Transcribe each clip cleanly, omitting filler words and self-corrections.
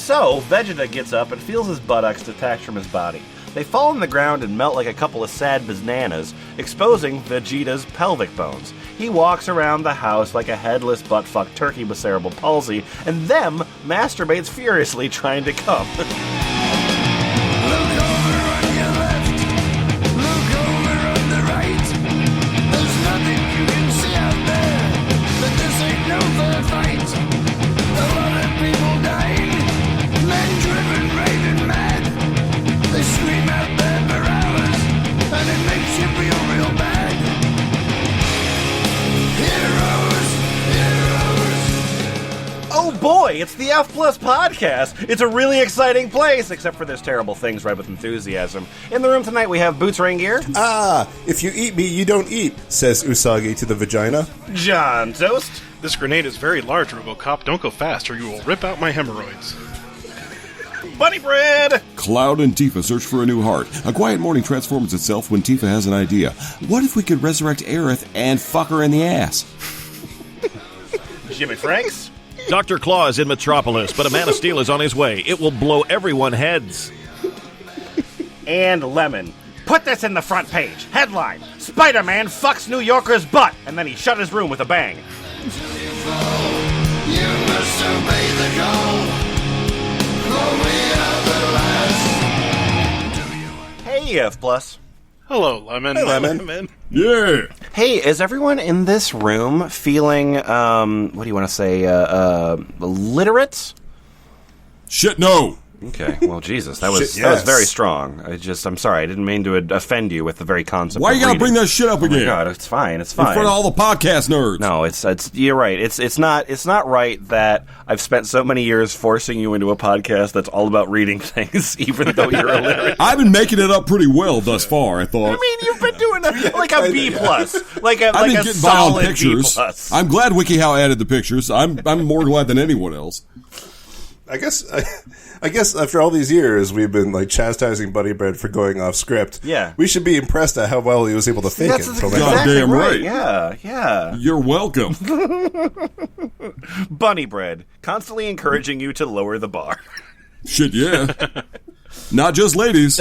So, Vegeta gets up and feels his buttocks detach from his body. They fall on the ground and melt like a couple of sad bananas, exposing Vegeta's pelvic bones. He walks around the house like a headless butt-fuck turkey with cerebral palsy, and then masturbates furiously trying to come. Boy, it's the F Plus podcast. It's a really exciting place, except for there's terrible things read with enthusiasm. In the room tonight, we have Boots Raingear. If you eat me, you don't eat, says Usagi to the vagina. John Toast. This grenade is very large, Robocop. Don't go fast, or you will rip out my hemorrhoids. Bunny Bread. Cloud and Tifa search for a new heart. A quiet morning transforms itself when Tifa has an idea. What if we could resurrect Aerith and fuck her in the ass? Jimmy Franks. Dr. Claw is in Metropolis, but a Man of Steel is on his way. It will blow everyone heads. And Lemon. Put this in the front page. Headline: Spider-Man fucks New Yorker's butt, and then he shut his room with a bang. Until you fall, you must obey the goal. For we are the last. Hey, F Plus. Hello, Lemon. Hey, Lemon. Yeah! Hey, is everyone in this room feeling, what do you want to say, literate? Shit, no! Okay, well, Jesus, that was Shit, that was yes. very strong. I'm sorry, I didn't mean to offend you with the very concept. Why of you gotta reading. bring that shit up Oh my again? God, it's fine. It's In fine. front of all the podcast nerds. No, it's you're right. It's not right that I've spent so many years forcing you into a podcast that's all about reading things, even though you're illiterate. I've been making it up pretty well thus far, I thought. I mean, you've been doing a B plus, like I've a been getting by on solid B pictures. plus. I'm glad WikiHow added the pictures. I'm more glad than anyone else. I guess after all these years, we've been like chastising Buddy Bread for going off script. Yeah. We should be impressed at how well he was able to fake That's it. exactly Goddamn right. Yeah. You're welcome. Bunny Bread, constantly encouraging you to lower the bar. Shit, yeah. Not just ladies.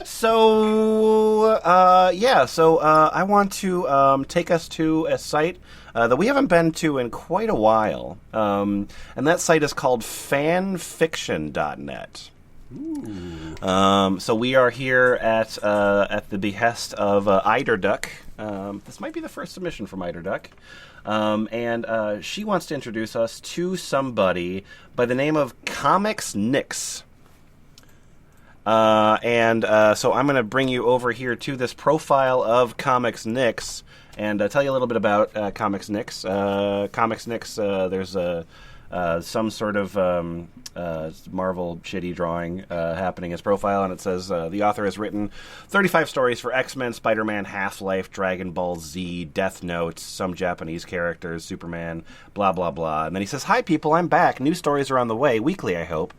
So, I want to take us to a site that we haven't been to in quite a while. And that site is called fanfiction.net. So we are here at the behest of Eider Duck. This might be the first submission from Eider Duck. And she wants to introduce us to somebody by the name of ComicsNix. So I'm going to bring you over here to this profile of ComicsNix and tell you a little bit about ComicsNix. ComicsNix, there's some sort of Marvel shitty drawing happening in his profile, and it says the author has written 35 stories for X-Men, Spider-Man, Half-Life, Dragon Ball Z, Death Note, some Japanese characters, Superman, blah, blah, blah. And then he says, "Hi, people, I'm back. New stories are on the way, weekly, I hope.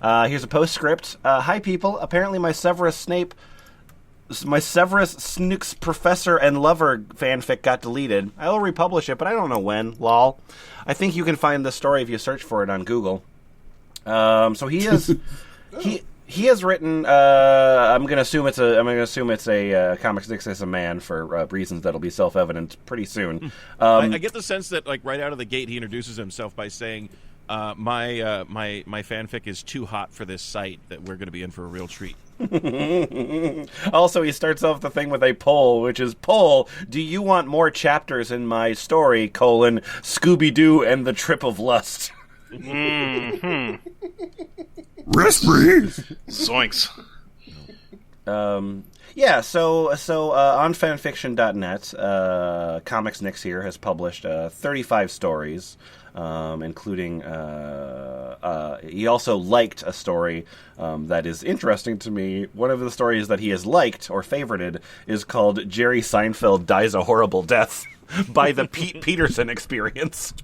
Here's a postscript. Hi, people. Apparently my Severus Snape, professor and lover fanfic got deleted. I will republish it, but I don't know when. Lol. I think you can find this story if you search for it on Google." So he has he has written. I'm going to assume it's a ComicsNix is a man for reasons that'll be self-evident pretty soon. I get the sense that, like, right out of the gate, he introduces himself by saying, my fanfic is too hot for this site, that we're going to be in for a real treat. Also, he starts off the thing with a poll, which is, "Poll, do you want more chapters in my story, Scooby-Doo and the Trip of Lust?" Raspberry! Zoinks. On fanfiction.net, ComicsNix here has published 35 stories, including he also liked a story that is interesting to me. One of the stories that he has liked or favorited is called "Jerry Seinfeld Dies a Horrible Death" by the Pete Peterson Experience.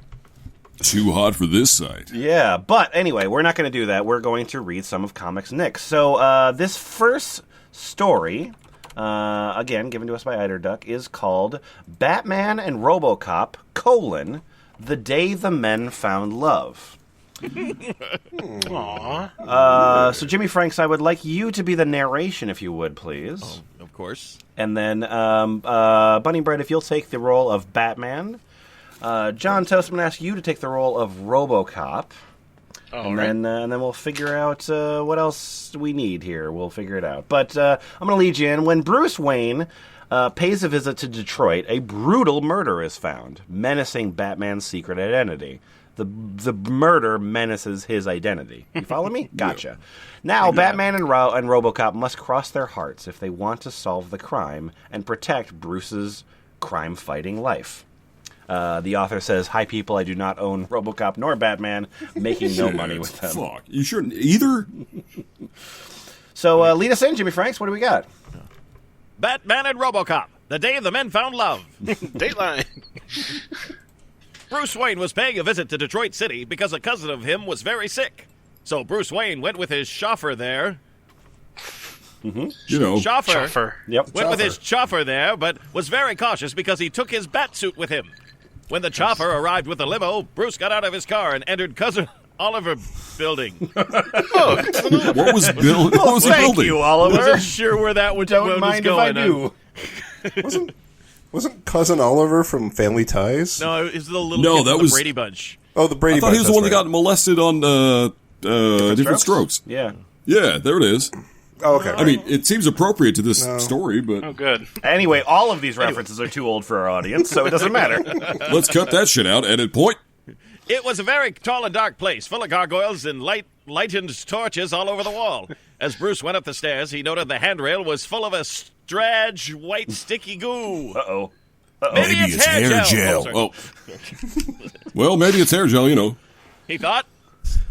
Too hot for this site. Yeah, but anyway, we're not going to do that. We're going to read some of ComicsNix. So this first story, again, given to us by Eider Duck, is called "Batman and Robocop, The Day the Men Found Love." Aww. So, Jimmy Franks, I would like you to be the narration, if you would, please. Oh, of course. And then, Bunny Bread, if you'll take the role of Batman. John Toast, I'm going to ask you to take the role of Robocop. And then we'll figure out what else we need here. We'll figure it out. But I'm going to lead you in. When Bruce Wayne pays a visit to Detroit, a brutal murder is found, menacing Batman's secret identity. The murder menaces his identity. You follow me? Gotcha. Now, Batman and Robocop must cross their hearts if they want to solve the crime and protect Bruce's crime-fighting life. The author says, "Hi, people, I do not own Robocop nor Batman, making no money with them." Fuck, you shouldn't either? So, lead us in, Jimmy Franks. What do we got? Batman and Robocop, the day the men found love. Dateline. Bruce Wayne was paying a visit to Detroit City because a cousin of him was very sick. So Bruce Wayne went with his chauffeur there. You know. Chauffeur. Yep. Went with his chauffeur there, but was very cautious because he took his bat suit with him. When the chauffeur arrived with the limo, Bruce got out of his car and entered Cousin Oliver building. What was he building? Thank you, Oliver. Wasn't sure where that was Don't mind if I going. do. Wasn't Cousin Oliver from Family Ties? No, it was the little No, kid that from was- the Brady Bunch. Oh, the Brady I thought Bunch, he was the that's one that right. got molested on Different Strokes. Yeah. Yeah, there it is. Oh, okay. I mean, it seems appropriate to this story, but Oh, good. Anyway, all of these references are too old for our audience, so it doesn't matter. let's cut that shit out. Edit point. It was a very tall and dark place, full of gargoyles and lightened torches all over the wall. As Bruce went up the stairs, he noted the handrail was full of a strange white sticky goo. Uh-oh. Maybe it's hair gel. Oh. Well, maybe it's hair gel, you know. He thought.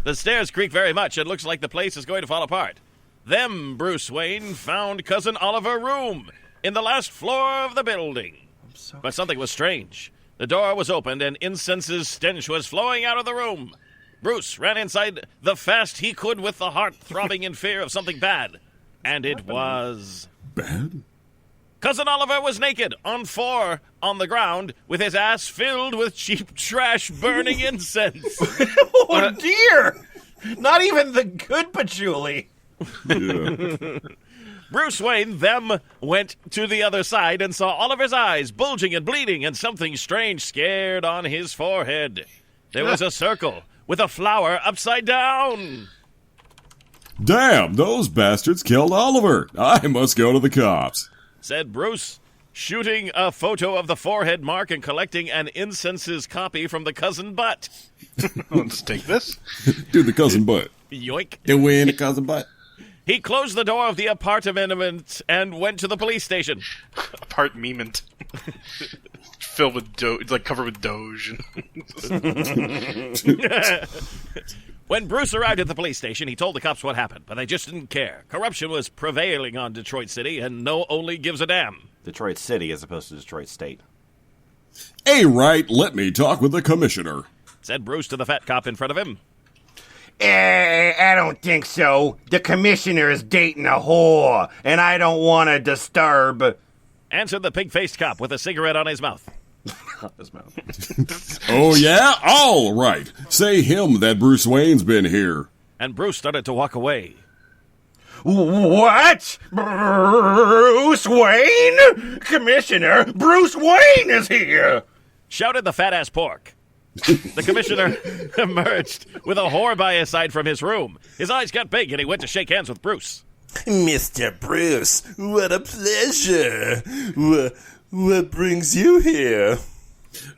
The stairs creak very much. It looks like the place is going to fall apart. Then Bruce Wayne found Cousin Oliver's room in the last floor of the building. But something was strange. The door was opened and incense's stench was flowing out of the room. Bruce ran inside the fast he could with the heart throbbing in fear of something bad. And it was... Bad? Cousin Oliver was naked, on the ground, with his ass filled with cheap trash burning incense. Oh, dear! Not even the good patchouli. Yeah. Bruce Wayne then went to the other side and saw Oliver's eyes bulging and bleeding and something strange scared on his forehead. There was a circle with a flower upside down. Damn, those bastards killed Oliver. I must go to the cops. Said Bruce, shooting a photo of the forehead mark and collecting an incense's copy from the cousin butt. Let's take this. Do the cousin butt. Yoink. Do in the cousin butt. He closed the door of the apartment and went to the police station. Apartment. Filled with doge. It's like covered with doge. When Bruce arrived at the police station, he told the cops what happened, but they just didn't care. Corruption was prevailing on Detroit City, and no only gives a damn. Detroit City as opposed to Detroit State. Hey, right, let me talk with the commissioner. Said Bruce to the fat cop in front of him. I don't think so. The commissioner is dating a whore, and I don't want to disturb. Answered the pig-faced cop with a cigarette on his mouth. His mouth. Oh, yeah? All right. Say him that Bruce Wayne's been here. And Bruce started to walk away. What? Bruce Wayne? Commissioner, Bruce Wayne is here! Shouted the fat-ass pork. The commissioner emerged with a whore by his side from his room. His eyes got big, and he went to shake hands with Bruce. Mr. Bruce, what a pleasure. What brings you here?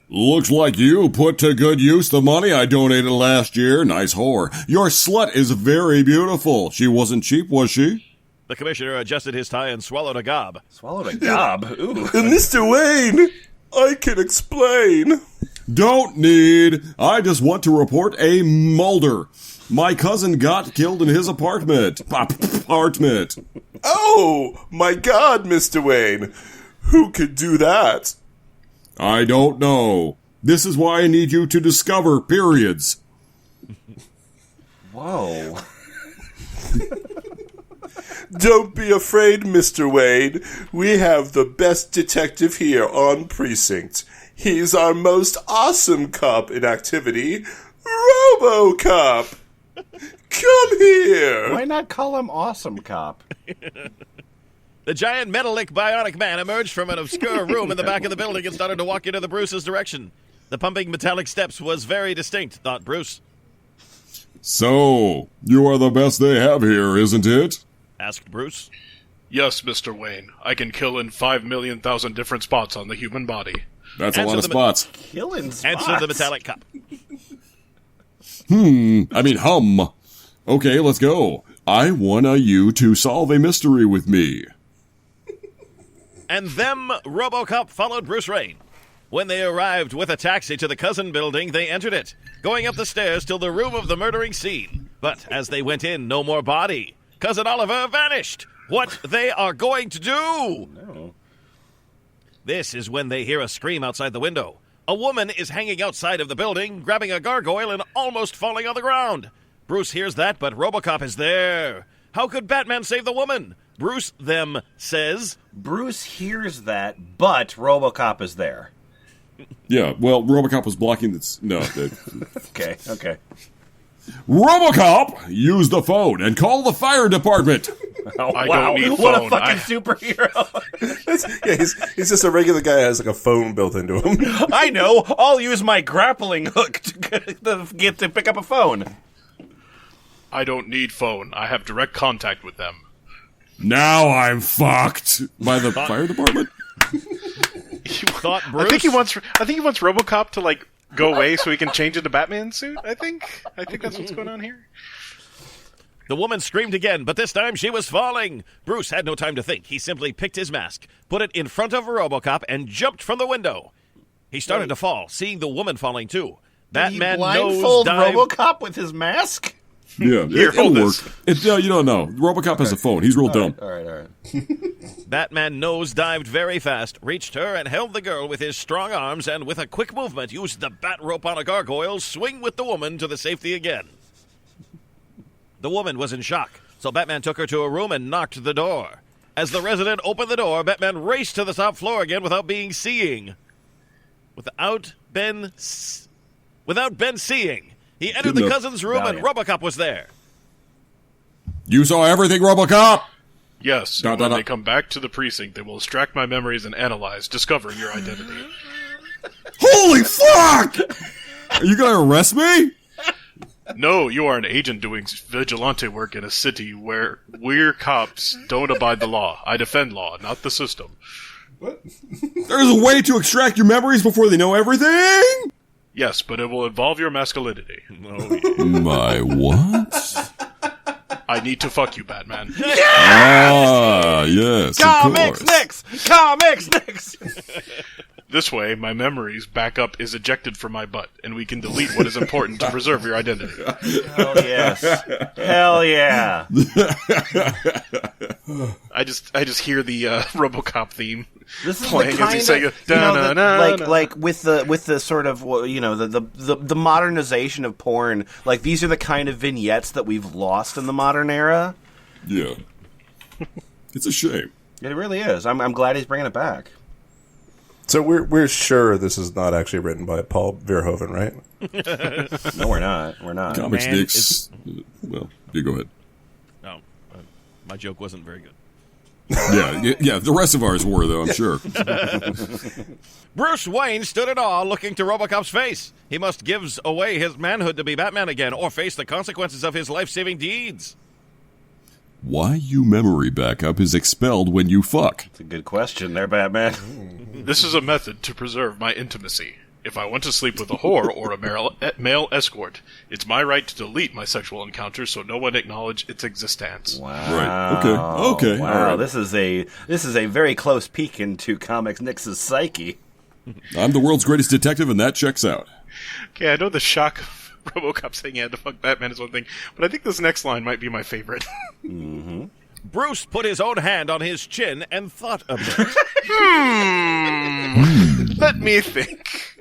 Looks like you put to good use the money I donated last year. Nice whore. Your slut is very beautiful. She wasn't cheap, was she? The commissioner adjusted his tie and swallowed a gob. Swallowed a gob. Ooh. Mr. Wayne, I can explain. Don't need. I just want to report a Mulder. My cousin got killed in his apartment. Apartment. Oh, my God, Mr. Wayne. Who could do that? I don't know. This is why I need you to discover periods. Whoa. Don't be afraid, Mr. Wayne. We have the best detective here on Precinct. He's our most awesome cop in activity, Robocop! Come here! Why not call him Awesome Cop? The giant metallic bionic man emerged from an obscure room in the back of the building and started to walk into the Bruce's direction. The pumping metallic steps was very distinct, thought Bruce. So, you are the best they have here, isn't it? Asked Bruce. Yes, Mr. Wayne. I can kill in 5,000,000 different spots on the human body. That's a lot of spots. Killing spots. Answered the metallic cop. Hum. Okay, let's go. I want you to solve a mystery with me. And them Robocop followed Bruce Wayne. When they arrived with a taxi to the cousin building, they entered it, going up the stairs till the room of the murdering scene. But as they went in, no more body. Cousin Oliver vanished. What they are going to do? No. This is when they hear a scream outside the window. A woman is hanging outside of the building, grabbing a gargoyle and almost falling on the ground. Bruce hears that, but Robocop is there. How could Batman save the woman? Bruce them says... Bruce hears that, but Robocop is there. Yeah, well, Robocop was blocking this. No. Okay. Robocop, use the phone and call the fire department. Oh, I wow. don't need What phone. a fucking superhero. He's just a regular guy who has like a phone built into him. I know. I'll use my grappling hook to get to pick up a phone. I don't need phone. I have direct contact with them. Now I'm fucked by the fire department. Thought Bruce... I think he wants RoboCop to like go away so he can change into Batman suit. I think that's what's going on here. The woman screamed again, but this time she was falling. Bruce had no time to think. He simply picked his mask, put it in front of Robocop, and jumped from the window. He started to fall, seeing the woman falling too. Batman blindfold nosedive... Robocop with his mask? Yeah, Here, it'll hold work. this. You don't know. Robocop has a phone. He's real dumb. All right. Batman nose-dived very fast, reached her, and held the girl with his strong arms, and with a quick movement used the bat rope on a gargoyle, swing with the woman to the safety again. The woman was in shock, so Batman took her to a room and knocked the door. As the resident opened the door, Batman raced to the top floor again without seeing. Without Ben seeing. He entered the cousin's room and Robocop was there. You saw everything, Robocop? Yes, and when they come back to the precinct, they will extract my memories and analyze, discovering your identity. Holy fuck! Are you gonna arrest me? No, you are an agent doing vigilante work in a city where we're cops don't abide the law. I defend law, not the system. There's a way to extract your memories before they know everything? Yes, but it will involve your masculinity. My what? I need to fuck you, Batman. Ah, yes, ComicsNix! This way, my memories backup is ejected from my butt, and we can delete what is important to preserve your identity. Hell yes. Hell yeah. I just hear the RoboCop theme This is playing the as he's saying, like with the sort of the modernization of porn. Like these are the kind of vignettes that we've lost in the modern era. Yeah. It's a shame. It really is. I'm glad he's bringing it back. So we're sure this is not actually written by Paul Verhoeven, right? No, we're not. We're not. ComicsNix. Well, you go ahead. No, my joke wasn't very good. Yeah. The rest of ours were, though, I'm sure. Bruce Wayne stood in awe, looking to Robocop's face. He must give away his manhood to be Batman again, or face the consequences of his life-saving deeds. Why you memory backup is expelled when you fuck? It's a good question there, Batman. This is a method to preserve my intimacy. If I want to sleep with a whore or a male escort, it's my right to delete my sexual encounters so no one acknowledge its existence. Wow. Right. Okay. Wow. All right. This is a very close peek into ComicsNix's psyche. I'm the world's greatest detective, and that checks out. Okay, I know the shock of RoboCop saying he had to fuck Batman is one thing, but I think this next line might be my favorite. Mm-hmm. Bruce put his own hand on his chin and thought a bit. Let me think.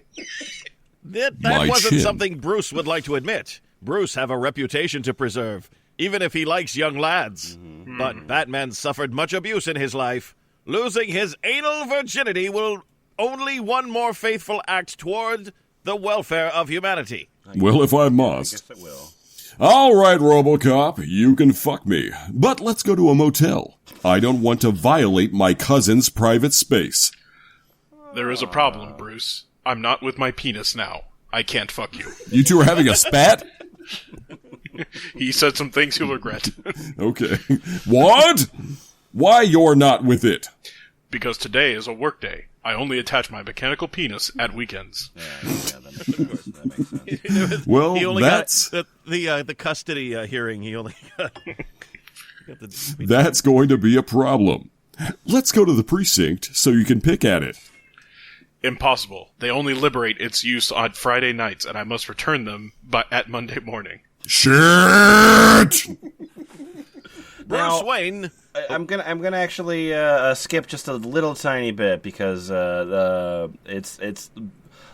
That My wasn't chin. something Bruce would like to admit. Bruce have a reputation to preserve, even if he likes young lads. Mm-hmm. But Batman suffered much abuse in his life. Losing his anal virginity will only one more faithful act toward the welfare of humanity. Well, if I I must. guess it will. All right, Robocop, you can fuck me. But let's go to a motel. I don't want to violate my cousin's private space. There is a problem, Bruce. I'm not with my penis now. I can't fuck you. You two are having a spat? He said some things he'll regret. Okay. What? Why you're not with it? Because today is a work day. I only attach my mechanical penis at weekends. That makes sense. Well, He only that's got the custody hearing. He only got that's going to be a problem. Let's go to the precinct so you can pick at it. Impossible. They only liberate its use on Friday nights, and I must return them at Monday morning. Shit! Bruce Now- Wayne. I'm gonna actually skip just a little tiny bit because it's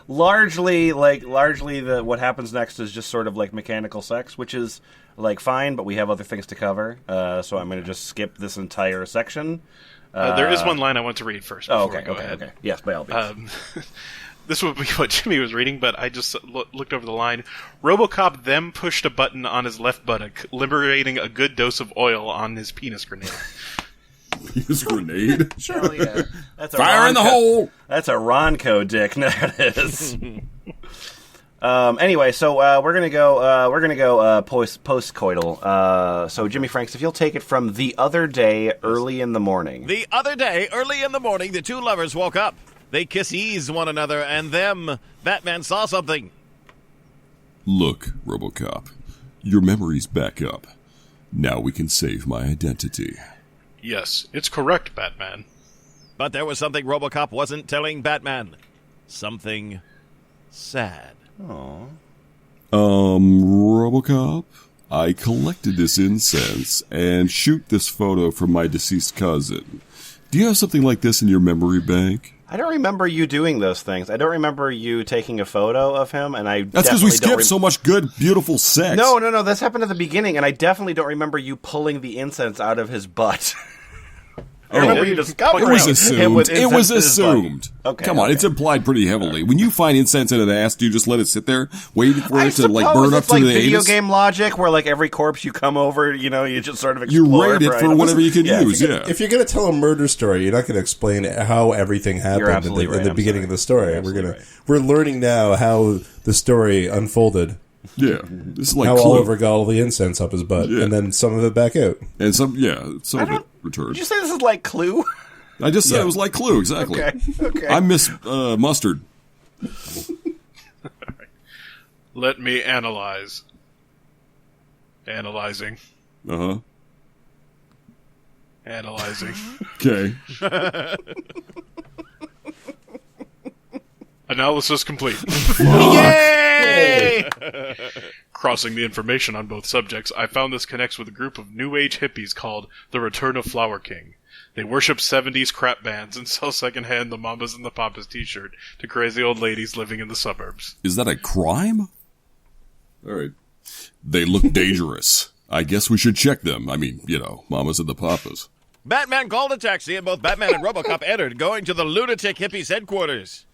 largely what happens next is just sort of like mechanical sex, which is like fine, but we have other things to cover. So I'm gonna just skip this entire section. There is one line I want to read first. Oh, Before okay, we go okay, ahead. okay. Yes, by all means. This would be what Jimmy was reading, but I just looked over the line. Robocop then pushed a button on his left buttock, liberating a good dose of oil on his penis grenade. Penis grenade? Hell yeah. That's a Fire in the Ronco- hole! That's a Ronco dick. That is. Anyway, so we're gonna go post-coital. So Jimmy Franks, if you'll take it from the other day, early in the morning. The other day, early in the morning, the two lovers woke up. They kiss one another, and Batman saw something. Look, Robocop, your memory's back up. Now we can save my identity. Yes, it's correct, Batman. But there was something Robocop wasn't telling Batman. Something sad. Robocop, I collected this incense and shoot this photo from my deceased cousin. Do you have something like this in your memory bank? I don't remember you doing those things. I don't remember you taking a photo of him, and I That's because we skipped so much good, beautiful sex. No, this happened at the beginning, and I definitely don't remember you pulling the incense out of his butt. I remember you discovering It was him with assumed. It incense was in his butt. assumed. Okay, Come on, okay. it's implied pretty heavily. When you find incense in an ass, do you just let it sit there, waiting for I it to like suppose burn up it's to like the video anus? game logic, where like every corpse you come over, you just sort of You explore rate it for items. whatever you can Yeah. use. Yeah. If you're going to tell a murder story, you're not going to explain how everything happened absolutely right. in the I'm beginning sorry. of the story. You're absolutely We're learning now how the story unfolded. Yeah. This is like How Clue. Oliver got all the incense up his butt, Yeah. and then some of it back out. And some of it returned. Did you say this is like Clue? I just said it was like Clue, exactly. Okay. I miss mustard. Let me analyze. Analyzing. Uh-huh. Analyzing. Okay. Analysis complete. Yay! Crossing the information on both subjects, I found this connects with a group of New Age hippies called the Return of Flower King. They worship 70s crap bands and sell secondhand the Mamas and the Papas t-shirt to crazy old ladies living in the suburbs. Is that a crime? All right. They look dangerous. I guess we should check them. I mean, mamas and the papas. Batman called a taxi, and both Batman and Robocop entered, going to the lunatic hippies' headquarters.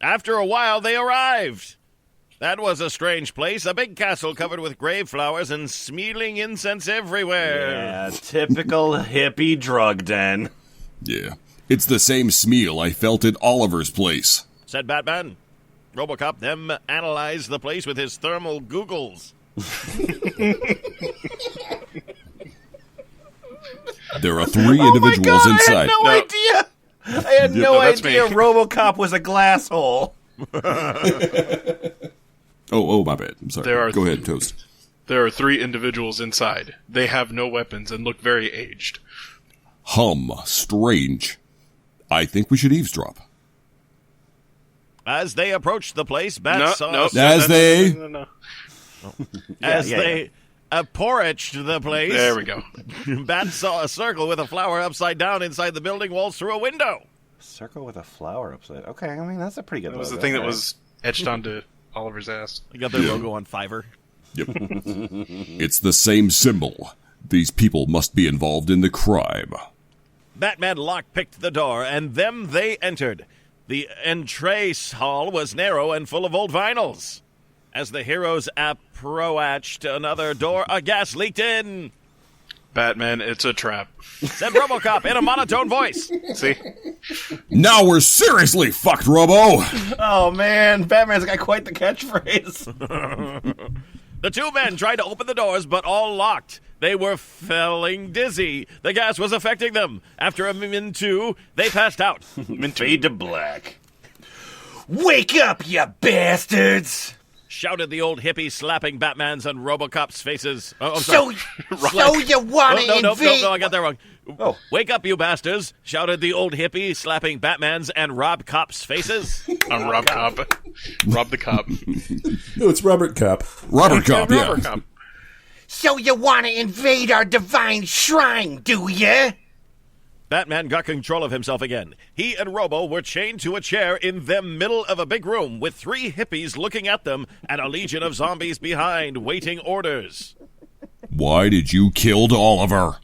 After a while, they arrived. That was a strange place, a big castle covered with grave flowers and smealing incense everywhere. Yeah, typical hippie drug den. Yeah. It's the same smeal I felt at Oliver's place. Said Batman. Robocop then analyzed the place with his thermal googles. There are 3 individuals inside. I had no idea. I had no that's idea me. RoboCop was a glass hole. Oh, my bad. I'm sorry. Go ahead, Toast. There are 3 individuals inside. They have no weapons and look very aged. Strange. I think we should eavesdrop. As they approached the place, Bat saw... No. As they approached the place... There we go. Bat saw a circle with a flower upside down inside the building walls through a window. Circle with a flower upside. Okay, I mean that's a pretty good. That was the logo. thing that Okay. was etched onto Oliver's ass. They got their logo on Fiverr. Yep. It's the same symbol. These people must be involved in the crime. Batman lockpicked the door, and they entered. The entrance hall was narrow and full of old vinyls. As the heroes approached another door, a gas leaked in. Batman, it's a trap. Said Robocop in a monotone voice. See? Now we're seriously fucked, Robo. Oh, man. Batman's got quite the catchphrase. The two men tried to open the doors, but all locked. They were feeling dizzy. The gas was affecting them. After a minute two, they passed out. Fade to black. Wake up, you bastards! Shouted the old hippie, slapping Batman's and Robocop's faces. Oh, I'm So, sorry. so you want to No, invade? I got that wrong. Oh. Wake up, you bastards! Shouted the old hippie, slapping Batman's and Robocop's faces. I'm Rob Cop. Rob the Cop. No, it's Robert Cop. Robert Cop, yeah. Robert Cop. So you want to invade our divine shrine, do ya? Batman got control of himself again. He and Robo were chained to a chair in the middle of a big room with three hippies looking at them and a legion of zombies behind, waiting orders. Why did you kill Oliver?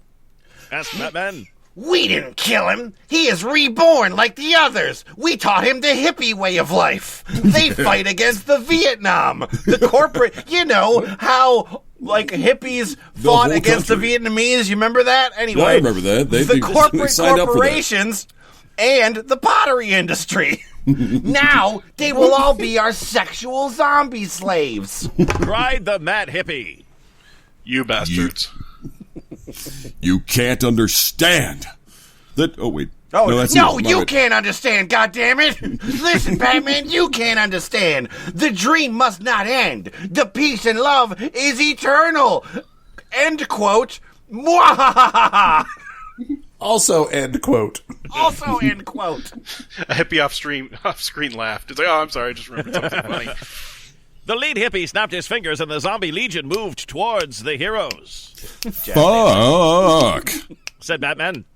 Asked Batman. We didn't kill him. He is reborn like the others. We taught him the hippie way of life. They fight against the Vietnam. The corporate, you know, how... like hippies fought whole against country. the Vietnamese. You remember that? Anyway, I remember that. the corporate signed up for that. corporations and the pottery industry. Now they will all be our sexual zombie slaves. Cried the mad hippie. You bastards. You can't understand that. Oh wait. Oh, that's No, my you bad. can't understand, goddammit! Listen, Batman, you can't understand. The dream must not end. The peace and love is eternal. End quote. Mwahahaha. Also, end quote. Also, end quote. A hippie off-screen laughed. It's like, oh, I'm sorry, I just remembered something funny. The lead hippie snapped his fingers and the zombie legion moved towards the heroes. Fuck. Said Batman.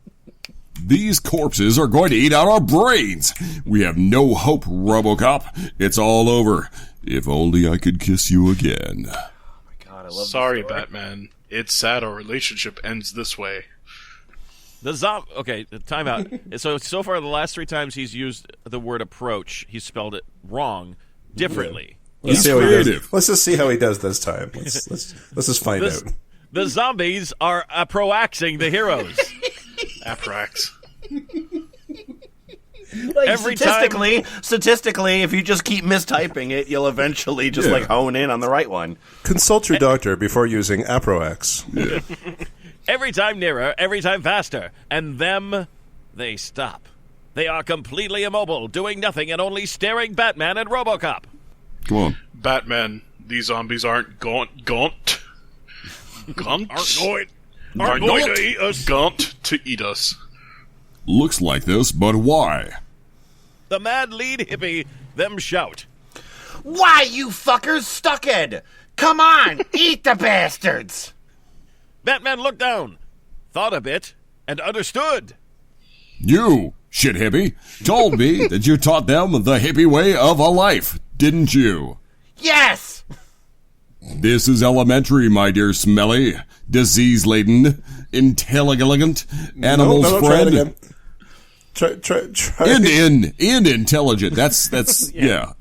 These corpses are going to eat out our brains. We have no hope, Robocop. It's all over. If only I could kiss you again. God, I love Sorry, this story. Batman. It's sad our relationship ends this way. The okay, time out. So far, the last three times he's used the word approach, he spelled it wrong, differently. Let's He's see how he does. creative. Let's just see how he does this time. Let's just find This- out. The zombies are proaxing the heroes. Aprax. Like, Every statistically, if you just keep mistyping it, you'll eventually just Yeah. like hone in on the right one. Consult your doctor before using Aproax. Every time nearer, every time faster. And they stop. They are completely immobile, doing nothing and only staring Batman and Robocop. Come on. Batman, these zombies aren't gaunt. Gaunt? Aren't going to eat us. Gaunt to eat us. Looks like this, but why? The mad lead hippie, them shout. Why, you fuckers, stuckhead? Come on, eat the bastards. Batman looked down, thought a bit, and understood. You, shit hippie, told me that you taught them the hippie way of a life, didn't you? Yes. This is elementary, my dear smelly, disease-laden, intelligent, animal's No, try friend. it again. Try. Intelligent. That's yeah.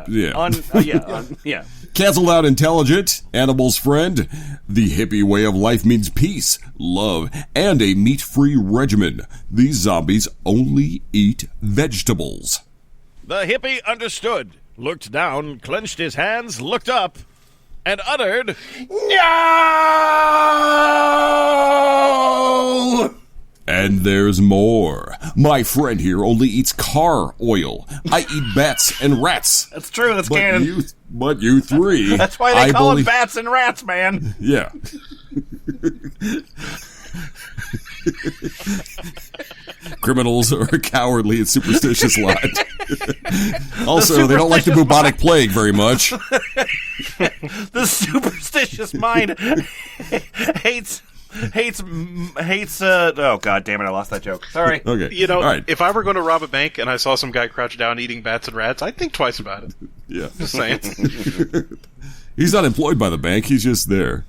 Yeah. Canceled out intelligent, animal's friend. The hippie way of life means peace, love, and a meat-free regimen. These zombies only eat vegetables. The hippie understood, looked down, clenched his hands, looked up, and uttered, No. And there's more. My friend here only eats car oil. I eat bats and rats. That's true. That's canon. But you three. That's why they I call believe- them bats and rats, man. Yeah. Criminals are a cowardly and superstitious lot. Also, they don't like the bubonic plague very much. The superstitious mind hates. Oh god damn it! I lost that joke. Sorry. Okay. You know, all right. if I were going to rob a bank and I saw some guy crouched down eating bats and rats, I'd think twice about it. Yeah. Just saying. He's not employed by the bank, he's just there.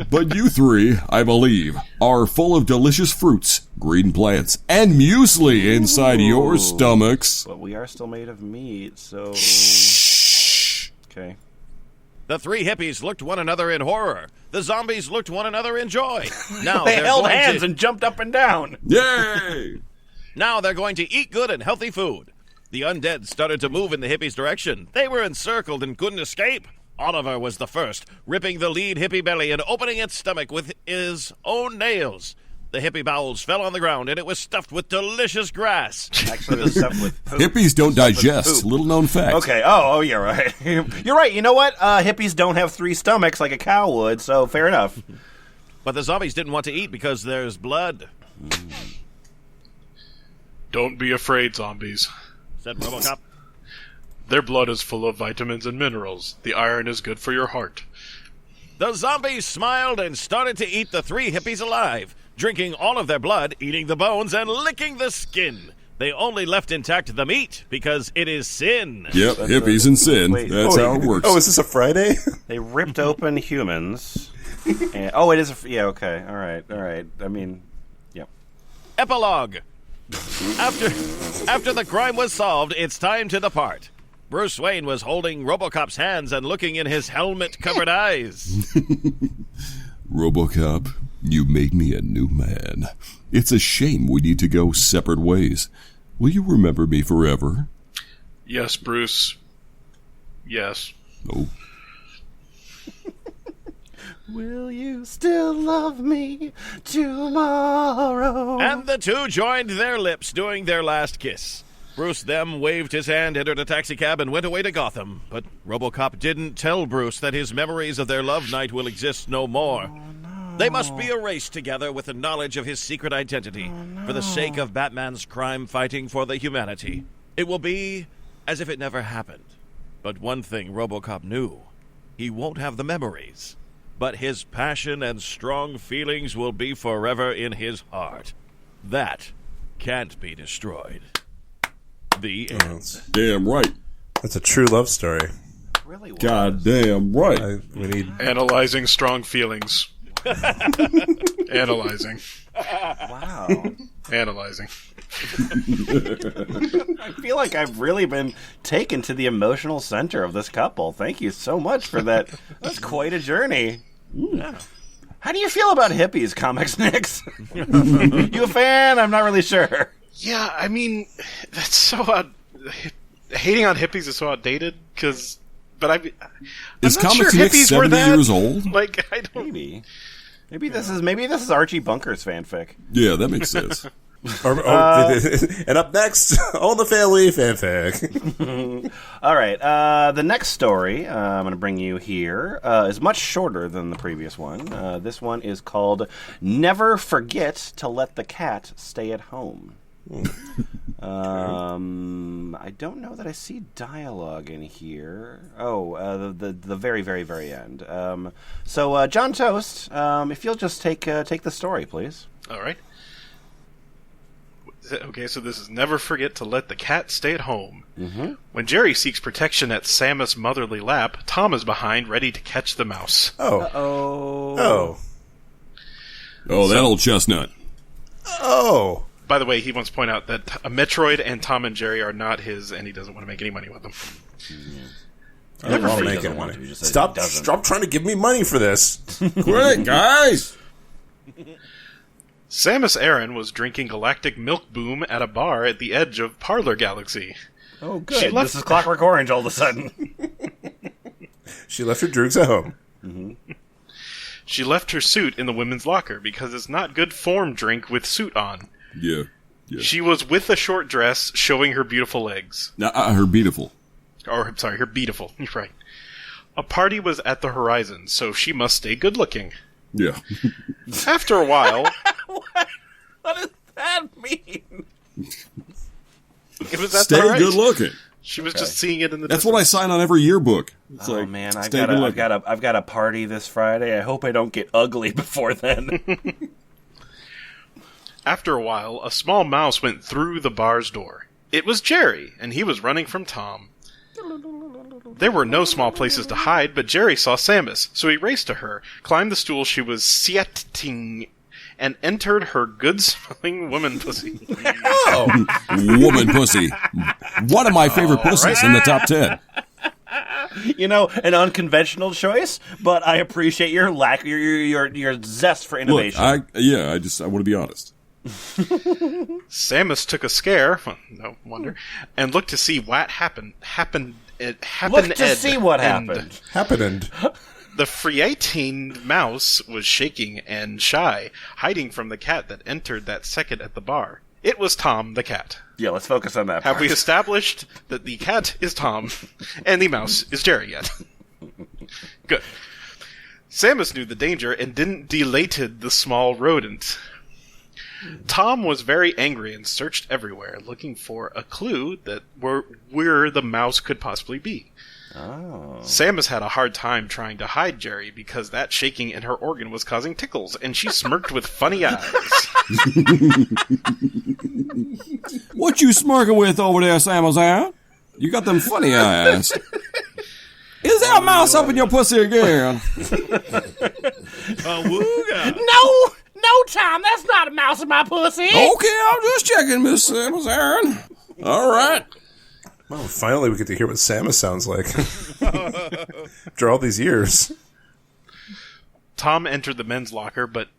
But you three, I believe, are full of delicious fruits, green plants, and muesli inside your stomachs. But we are still made of meat, so Shh. okay. The three hippies looked one another in horror. The zombies looked one another in joy. Now They they're held going hands to... and jumped up and down. Yay! Now they're going to eat good and healthy food. The undead started to move in the hippies' direction. They were encircled and couldn't escape. Oliver was the first, ripping the lead hippie belly and opening its stomach with his own nails. The hippie bowels fell on the ground, and it was stuffed with delicious grass. Actually, the stuff with poop. Hippies don't Stuff with digest. poop. Little known fact. Okay. Oh, you're right. You're right. You know what? Hippies don't have 3 stomachs like a cow would, so fair enough. But the zombies didn't want to eat because there's blood, Don't be afraid, zombies. said Robocop. Their blood is full of vitamins and minerals. The iron is good for your heart. The zombies smiled and started to eat the 3 hippies alive, drinking all of their blood, eating the bones, and licking the skin. They only left intact the meat because it is sin. Yep, hippies and sin. Wait. That's how it works. Oh, is this a Friday? They ripped open humans. And, it is a... Yeah, okay. All right. I mean, yeah. Epilogue. After the crime was solved, it's time to depart. Bruce Wayne was holding Robocop's hands and looking in his helmet-covered eyes. Robocop, you made me a new man. It's a shame we need to go separate ways. Will you remember me forever? Yes, Bruce. Yes. Oh. Will you still love me tomorrow? And the two joined their lips doing their last kiss. Bruce then waved his hand, entered a taxicab, and went away to Gotham. But Robocop didn't tell Bruce that his memories of their love night will exist no more. They must be erased together with the knowledge of his secret identity for the sake of Batman's crime fighting for the humanity. It will be as if it never happened. But one thing Robocop knew, he won't have the memories. But his passion and strong feelings will be forever in his heart. That can't be destroyed. The end. Damn right. That's a true love story. Really was. God damn right. We need. Analyzing strong feelings. Analyzing. Wow. Analyzing. I feel like I've really been taken to the emotional center of this couple. Thank you so much for that. That's quite a journey. Yeah. How do you feel about hippies, ComicsNix? You a fan? I'm not really sure. Yeah, I mean, that's so hating on hippies is so outdated, but I'm Is not sure ComicsNix hippies were 70 that years old? Like, I don't. Maybe this is Archie Bunker's fanfic. Yeah, that makes sense. And up next, All in the Family fanfic. All right, the next story I'm going to bring you here is much shorter than the previous one. This one is called "Never Forget to Let the Cat Stay at Home." I don't know that I see dialogue in here. The very, very, very end. So, John Toast, if you'll just take the story, please. All right. Okay, so this is never forget to let the cat stay at home. Mm-hmm. When Jerry seeks protection at Samus' motherly lap, Tom is behind, ready to catch the mouse. Oh, that old chestnut. Oh. By the way, he wants to point out that a Metroid and Tom and Jerry are not his, and he doesn't want to make any money with them. Never He make doesn't it want money. to, he just says Stop he doesn't. trying to give me money for this. Quick, guys! Samus Aran was drinking Galactic Milk Boom at a bar at the edge of Parlor Galaxy. Oh, good. This is Clockwork Orange all of a sudden. She left her drugs at home. Mm-hmm. She left her suit in the women's locker because it's not good form drink with suit on. Yeah. She was with a short dress showing her beautiful legs. Her beautiful. Or, sorry, her beautiful. You're right. A party was at the horizon, so she must stay good looking. Yeah. After a while... What does that mean? It was at Stay the horizon. good looking. She was just seeing it in the That's what I sign on every yearbook. It's Oh like, man, I've stay good looking. got a party this Friday. I hope I don't get ugly before then. After a while, a small mouse went through the bar's door. It was Jerry, and he was running from Tom. There were no small places to hide, but Jerry saw Samus, so he raced to her, climbed the stool she was sitting, and entered her good-smelling woman pussy. Woman pussy. One of my favorite pussies in the top 10. an unconventional choice, but I appreciate your your zest for innovation. Look, I want to be honest. Samus took a scare, well, no wonder, and looked to see what happened. Happened. The Phreatine mouse was shaking and shy, hiding from the cat that entered that second at the bar. It was Tom the cat. Yeah, let's focus on that. Have we established that the cat is Tom and the mouse is Jerry yet? Good. Samus knew the danger and didn't delated the small rodent. Tom was very angry and searched everywhere, looking for a clue that where the mouse could possibly be. Oh. Samus had a hard time trying to hide Jerry because that shaking in her organ was causing tickles, and she smirked with funny eyes. What you smirking with over there, Samus, huh? You got them funny eyes. Is there a mouse up in your pussy again? No, Tom, that's not a mouse in my pussy. Okay, I'm just checking, Miss Samus Aran. All right. Well, finally we get to hear what Samus sounds like. After all these years. Tom entered the men's locker, but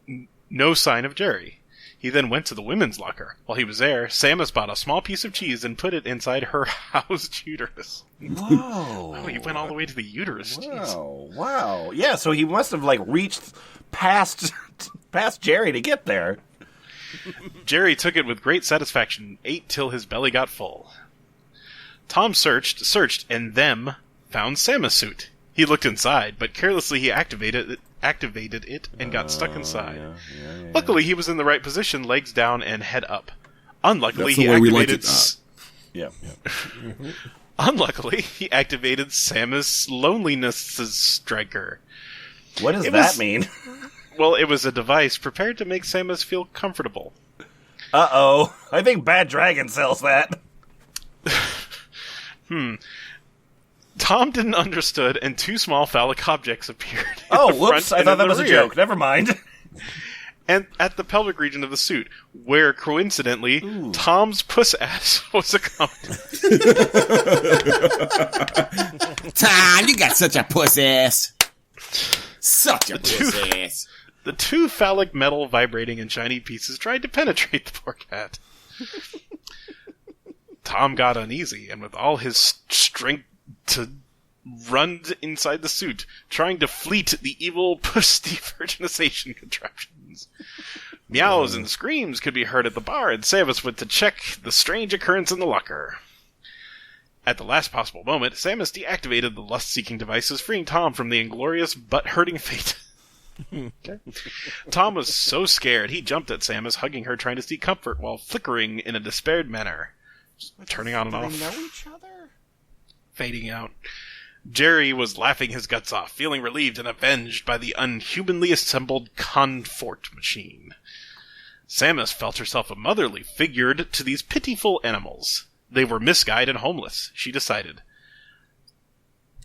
no sign of Jerry. He then went to the women's locker. While he was there, Samus bought a small piece of cheese and put it inside her housed uterus. Whoa. Oh, he went all the way to the uterus. Wow. Yeah, so he must have, reached past Jerry to get there. Jerry took it with great satisfaction, ate till his belly got full. Tom searched, and them found Samus' suit. He looked inside, but carelessly he activated it and got stuck inside. Yeah. Luckily, he was in the right position, legs down and head up. Unluckily, he activated. Unluckily, he activated Samus' loneliness striker. What does that mean? Well, it was a device prepared to make Samus feel comfortable. Uh-oh. I think Bad Dragon sells that. Tom didn't understood, and two small phallic objects appeared. Oh, whoops! I thought that was a joke. Never mind. And at the pelvic region of the suit, where coincidentally Tom's puss ass was accompanied. Tom, you got such a puss ass. Such a puss ass. The two phallic metal vibrating and shiny pieces tried to penetrate the poor cat. Tom got uneasy, and with all his strength to run inside the suit, trying to fleet the evil puss devirginization contraptions. Meows and screams could be heard at the bar, and Samus went to check the strange occurrence in the locker. At the last possible moment, Samus deactivated the lust-seeking devices, freeing Tom from the inglorious butt-hurting fate. Okay. Tom was so scared, he jumped at Samus, hugging her, trying to seek comfort, while flickering in a despaired manner. Turning on and off. Do they know each other? Fading out. Jerry was laughing his guts off, feeling relieved and avenged by the unhumanly assembled confort machine. Samus felt herself a motherly figure to these pitiful animals. They were misguided and homeless, she decided.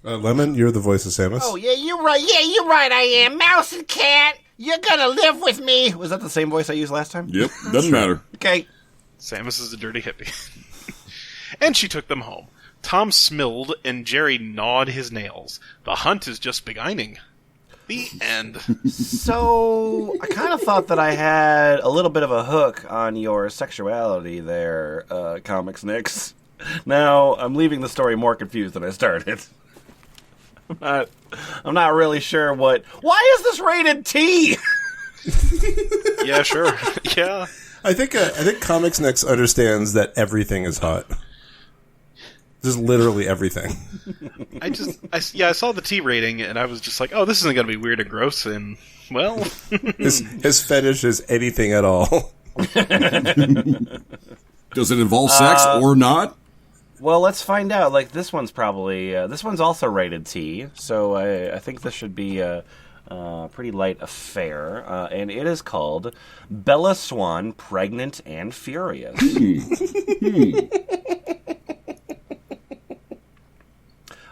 Lemon, you're the voice of Samus. Oh, yeah, you're right. Yeah, you're right, I am. Mouse and cat, you're gonna live with me. Was that the same voice I used last time? Yep, doesn't matter. Okay. Samus is a dirty hippie. And she took them home. Tom smilled and Jerry gnawed his nails. The hunt is just beginning. The end. So, I kind of thought that I had a little bit of a hook on your sexuality there, ComicsNix. Now, I'm leaving the story more confused than I started. I'm not really sure what... Why is this rated T? Yeah, sure. Yeah. I think ComicsNix understands that everything is hot. Just literally everything. I saw the T rating, and I was just like, oh, this isn't going to be weird or gross, and, well... his fetish is anything at all. Does it involve sex or not? Well, let's find out. This one's probably... this one's also rated T, so I think this should be a pretty light affair. And it is called Bella Swan, Pregnant and Furious.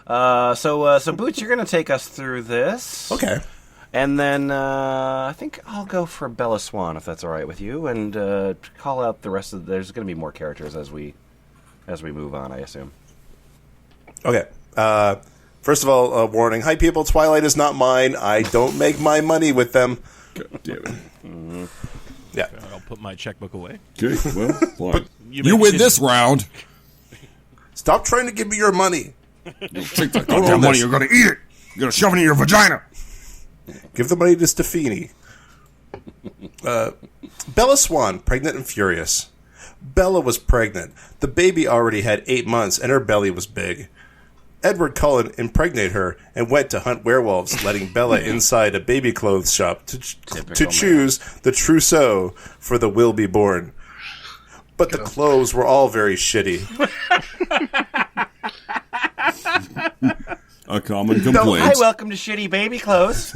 So Boots, you're going to take us through this. Okay. And then I think I'll go for Bella Swan, if that's all right with you, and call out the rest of... There's going to be more characters as we move on, I assume. Okay. First of all, a warning. Hi, people. Twilight is not mine. I don't make my money with them. God damn it. Mm-hmm. Yeah. I'll put my checkbook away. Okay, well, fine. You win this round. Stop trying to give me your money. Take that goddamn money. You're going to eat it. You're going to shove it in your vagina. Give the money to Stefani. Bella Swan, pregnant and furious. Bella was pregnant. The baby already had 8 months, and her belly was big. Edward Cullen impregnated her and went to hunt werewolves, letting Bella inside a baby clothes shop to choose the trousseau for the will-be-born. But the clothes were all very shitty. A common complaint. Hi, welcome to shitty baby clothes.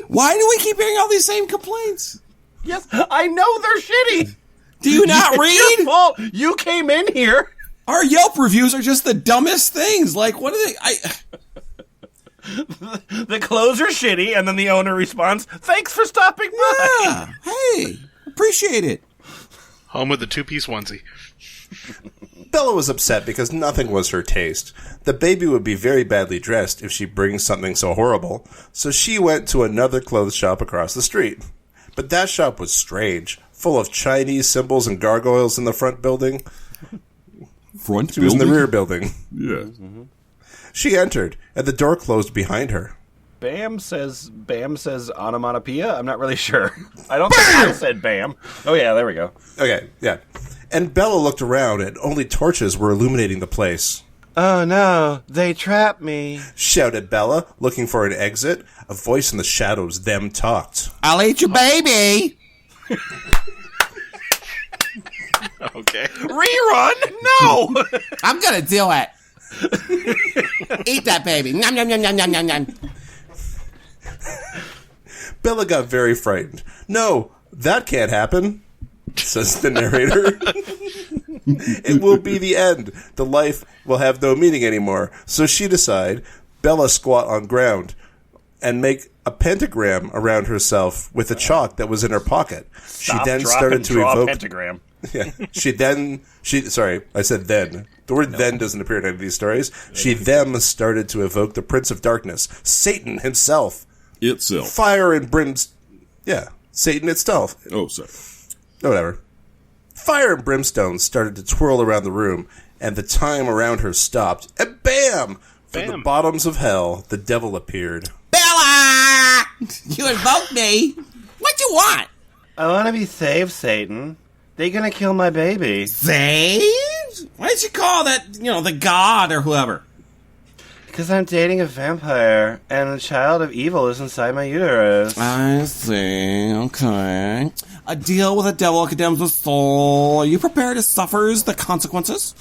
Why do we keep hearing all these same complaints? Yes, I know they're shitty. Do you not read? It's your fault. You came in here. Our Yelp reviews are just the dumbest things. Like, what are they? The clothes are shitty, and then the owner responds, "Thanks for stopping by." Yeah, hey, appreciate it. Home with the two-piece onesie. Bella was upset because nothing was her taste. The baby would be very badly dressed if she brings something so horrible, so she went to another clothes shop across the street. But that shop was strange, full of Chinese symbols and gargoyles in the front building. Front She was in the rear building. Yeah. Mm-hmm. She entered, and the door closed behind her. Bam says onomatopoeia? I'm not really sure. I don't think I said bam. Oh, yeah, there we go. Okay, yeah. And Bella looked around, and only torches were illuminating the place. Oh no, they trapped me. Shouted Bella, looking for an exit. A voice in the shadows them talked. I'll eat your baby. Okay. Rerun? No! I'm gonna do it. Eat that baby. Nom, nom, nom, nom, nom, nom, nom. Bella got very frightened. No, that can't happen, says the narrator. It will be the end. The life will have no meaning anymore. So she decided, Bella squat on ground and make a pentagram around herself with a chalk that was in her pocket. Stop, she then drop, started and to draw evoke... a pentagram. Yeah. Sorry, I said then. The word then doesn't appear in any of these stories. She then started to evoke the Prince of Darkness, Satan himself. Itself. Fire and brimstone. Yeah, Satan itself. Oh, sorry. Whatever. Fire and brimstone started to twirl around the room, and the time around her stopped, and bam! From the bottoms of hell, the devil appeared. Bella! You invoked me. What you want? I want to be saved, Satan. They gonna kill my baby. Saved? Why did you call that, the god or whoever? Because I'm dating a vampire, and a child of evil is inside my uterus. I see. Okay. A deal with a devil condemns the soul. Are you prepared to suffer the consequences?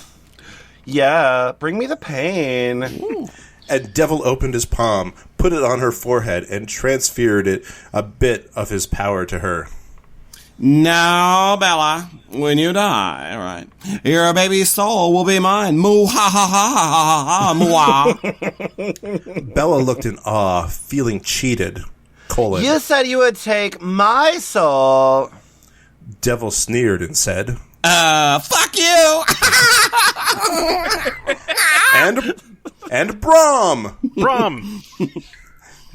Yeah, bring me the pain. Ooh. And devil opened his palm, put it on her forehead, and transferred it a bit of his power to her. Now, Bella, when you die, all right, your baby's soul will be mine. Moo ha ha ha ha ha moo. Bella looked in awe, feeling cheated. Colon. You said you would take my soul. Devil sneered and said, Fuck you. and Brom! Brom!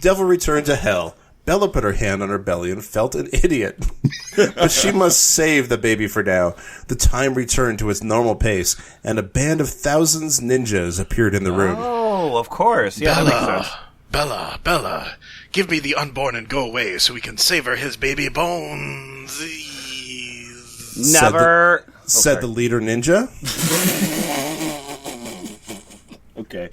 Devil returned to hell. Bella put her hand on her belly and felt an idiot. But she must save the baby for now. The time returned to its normal pace, and a band of thousands ninjas appeared in the room. Oh, of course. Yeah, that makes sense. Bella, give me the unborn and go away so we can savor his baby bones. Never. Said the leader ninja. Okay.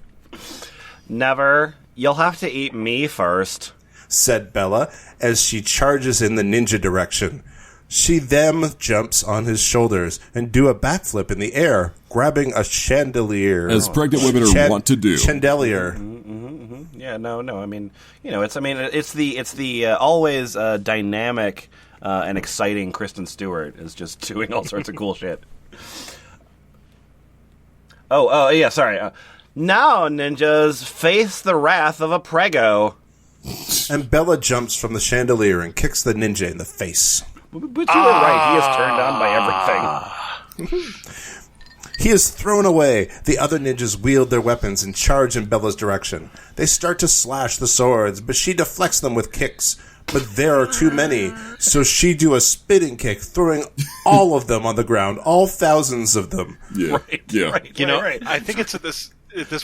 Never. You'll have to eat me first. Said Bella, as she charges in the ninja direction. She then jumps on his shoulders and do a backflip in the air, grabbing a chandelier. As pregnant women are wont to do. Chandelier. Yeah, no. I mean, it's the always dynamic and exciting Kristen Stewart is just doing all sorts of cool shit. Oh, yeah. Sorry. Now, ninjas, face the wrath of a prego. And Bella jumps from the chandelier and kicks the ninja in the face. But you were right. He is turned on by everything. He is thrown away. The other ninjas wield their weapons and charge in Bella's direction. They start to slash the swords, but she deflects them with kicks. But there are too many, so she do a spinning kick, throwing all of them on the ground, all thousands of them. Yeah. Right, You know, right. I think it's at this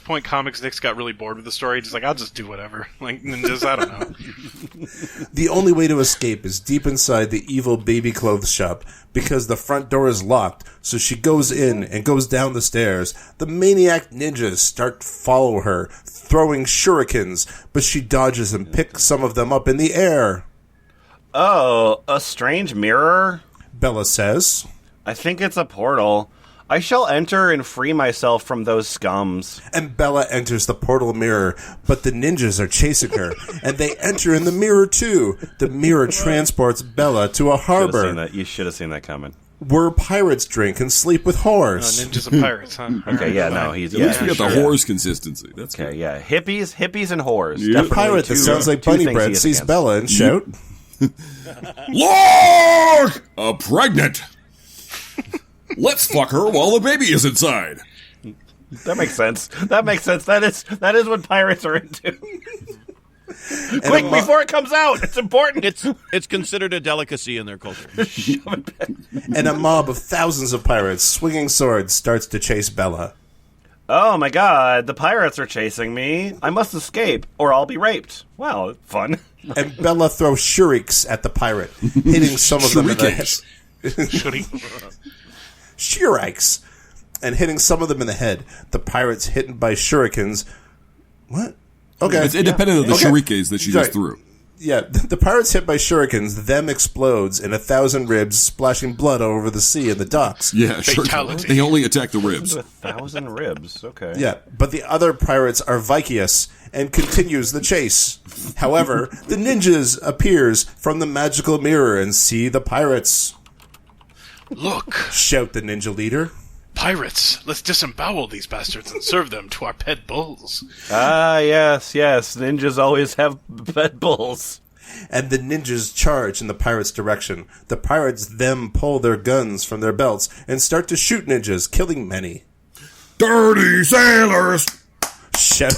point ComicsNix got really bored with the story. Just like, I'll just do whatever. Like, ninjas, I don't know. The only way to escape is deep inside the evil baby clothes shop, because the front door is locked, so she goes in and goes down the stairs. The maniac ninjas start to follow her, throwing shurikens, but she dodges and picks some of them up in the air. Oh, a strange mirror? Bella says. I think it's a portal. I shall enter and free myself from those scums. And Bella enters the portal mirror, but the ninjas are chasing her, and they enter in the mirror too. The mirror transports Bella to a harbor You should have seen that coming. where pirates drink and sleep with whores. Ninjas and pirates, huh? Okay, yeah, no, he's... At least we got sure. the horse consistency. That's Okay, good. yeah. Hippies and whores. Yeah. Definitely Pirate that two- sounds like two Bunny things he Bread is sees against. Bella and shout, Look! A pregnant! Let's fuck her while the baby is inside. That makes sense. That makes sense. That is what pirates are into. Quick, before it comes out. It's important. It's considered a delicacy in their culture. and a mob of thousands of pirates swinging swords starts to chase Bella. Oh my god, the pirates are chasing me. I must escape, or I'll be raped. Wow, fun. And Bella throws shurikes at the pirate, hitting some of them in the head. Shurikens. Shurikes! And hitting some of them in the head. The pirates hit by shurikens. What? Okay. It's independent of the Okay. shurikens that she just Right. threw. Yeah, the pirates hit by shurikens, them explodes in 1,000 ribs, splashing blood all over the sea and the docks. Yeah, sure. Fatality. They only attack the ribs. 1,000 ribs. Okay. Yeah, but the other pirates are Vikius and continues the chase. However, the ninjas appears from the magical mirror and see the pirates. Look, Shout the ninja leader. pirates, let's disembowel these bastards and serve them to our pet bulls. Ah, yes. Ninjas always have pet bulls. And the ninjas charge in the pirates' direction. The pirates then pull their guns from their belts and start to shoot ninjas, killing many. Dirty sailors! Shout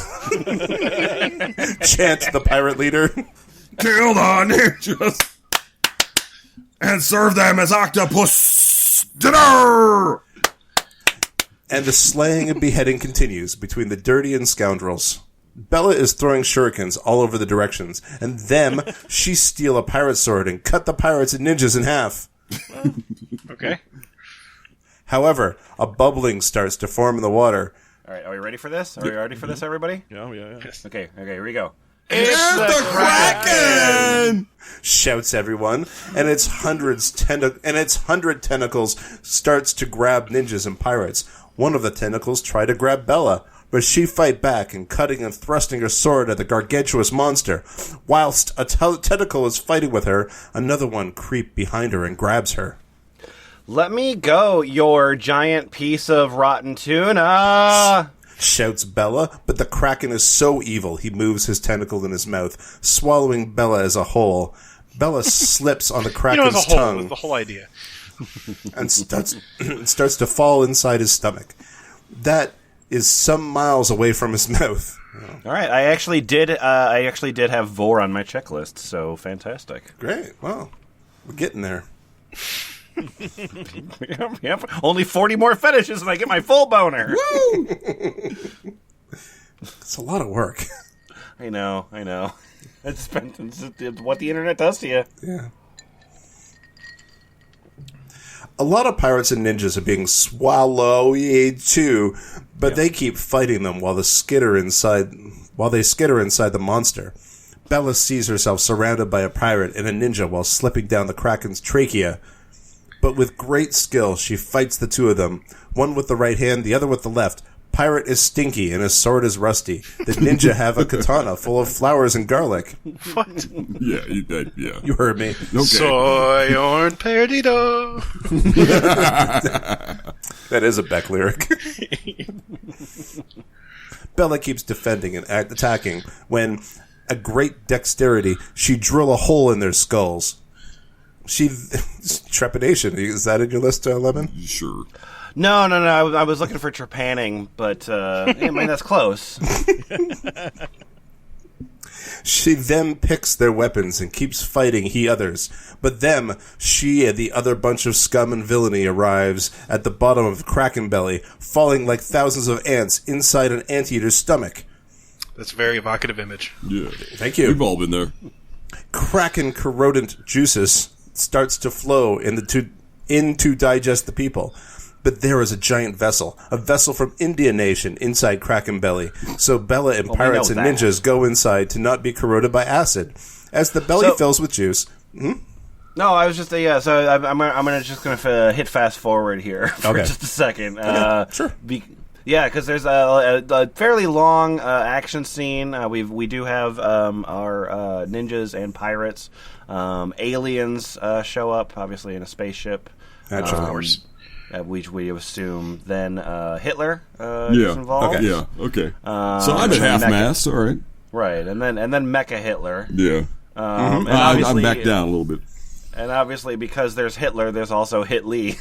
chants the pirate leader. Kill the ninjas! And serve them as octopus dinner! And the slaying and beheading continues between the dirty and scoundrels. Bella is throwing shurikens all over the directions, and then she steal a pirate sword and cut the pirates and ninjas in half. Okay. However, a bubbling starts to form in the water. All right, are we ready for this? Are we ready for this, everybody? Yeah. Okay, here we go. It's the Kraken! Shouts everyone, and its hundred tentacles starts to grab ninjas and pirates. One of the tentacles try to grab Bella, but she fight back and cutting and thrusting her sword at the gargantuous monster. Whilst a tentacle is fighting with her, another one creeps behind her and grabs her. Let me go, your giant piece of rotten tuna. Shouts Bella, but the Kraken is so evil he moves his tentacle in his mouth, swallowing Bella as a whole. Bella slips on the Kraken's as a whole, tongue was the whole idea. and starts to fall inside his stomach. That is some miles away from his mouth. All right, I actually did have Vor on my checklist, so fantastic. Great. Well, we're getting there. Yep. Only 40 more fetishes and I get my full boner. It's a lot of work. I know. It's what the internet does to you. Yeah. A lot of pirates and ninjas are being swallowed too, but they keep fighting them while they skitter inside the monster. Bella sees herself surrounded by a pirate and a ninja while slipping down the Kraken's trachea. But with great skill, she fights the two of them, one with the right hand, the other with the left. Pirate is stinky and his sword is rusty. The ninja have a katana full of flowers and garlic. What? Yeah, yeah. You heard me. Okay. Soy orange perdido. That is a Beck lyric. Bella keeps defending and attacking when, a great dexterity, she drill a hole in their skulls. Trepidation. Is that in your list, Lemon? Sure. No. I was looking for trepanning, but I mean that's close. She then picks their weapons and keeps fighting he others. But them, she and the other bunch of scum and villainy arrives at the bottom of Kraken Belly, falling like thousands of ants inside an anteater's stomach. That's a very evocative image. Yeah. Thank you. We've all been there. Kraken corrodent juices starts to flow in to digest the people. But there is a giant vessel, a vessel from India Nation inside Kraken Belly. So Bella and pirates and ninjas go inside to not be corroded by acid. As the belly fills with juice... No, I was just so I'm hit fast forward here for just a second. Sure. Because there's a fairly long action scene. We do have our ninjas and pirates. Aliens show up, obviously in a spaceship. Of course. Which we assume. Then Hitler is involved. Okay. Yeah. Okay. So I'm at half-mast. All right. Right, and then Mecha Hitler. Yeah. And I'm back down a little bit. And obviously, because there's Hitler, there's also Hit Lee.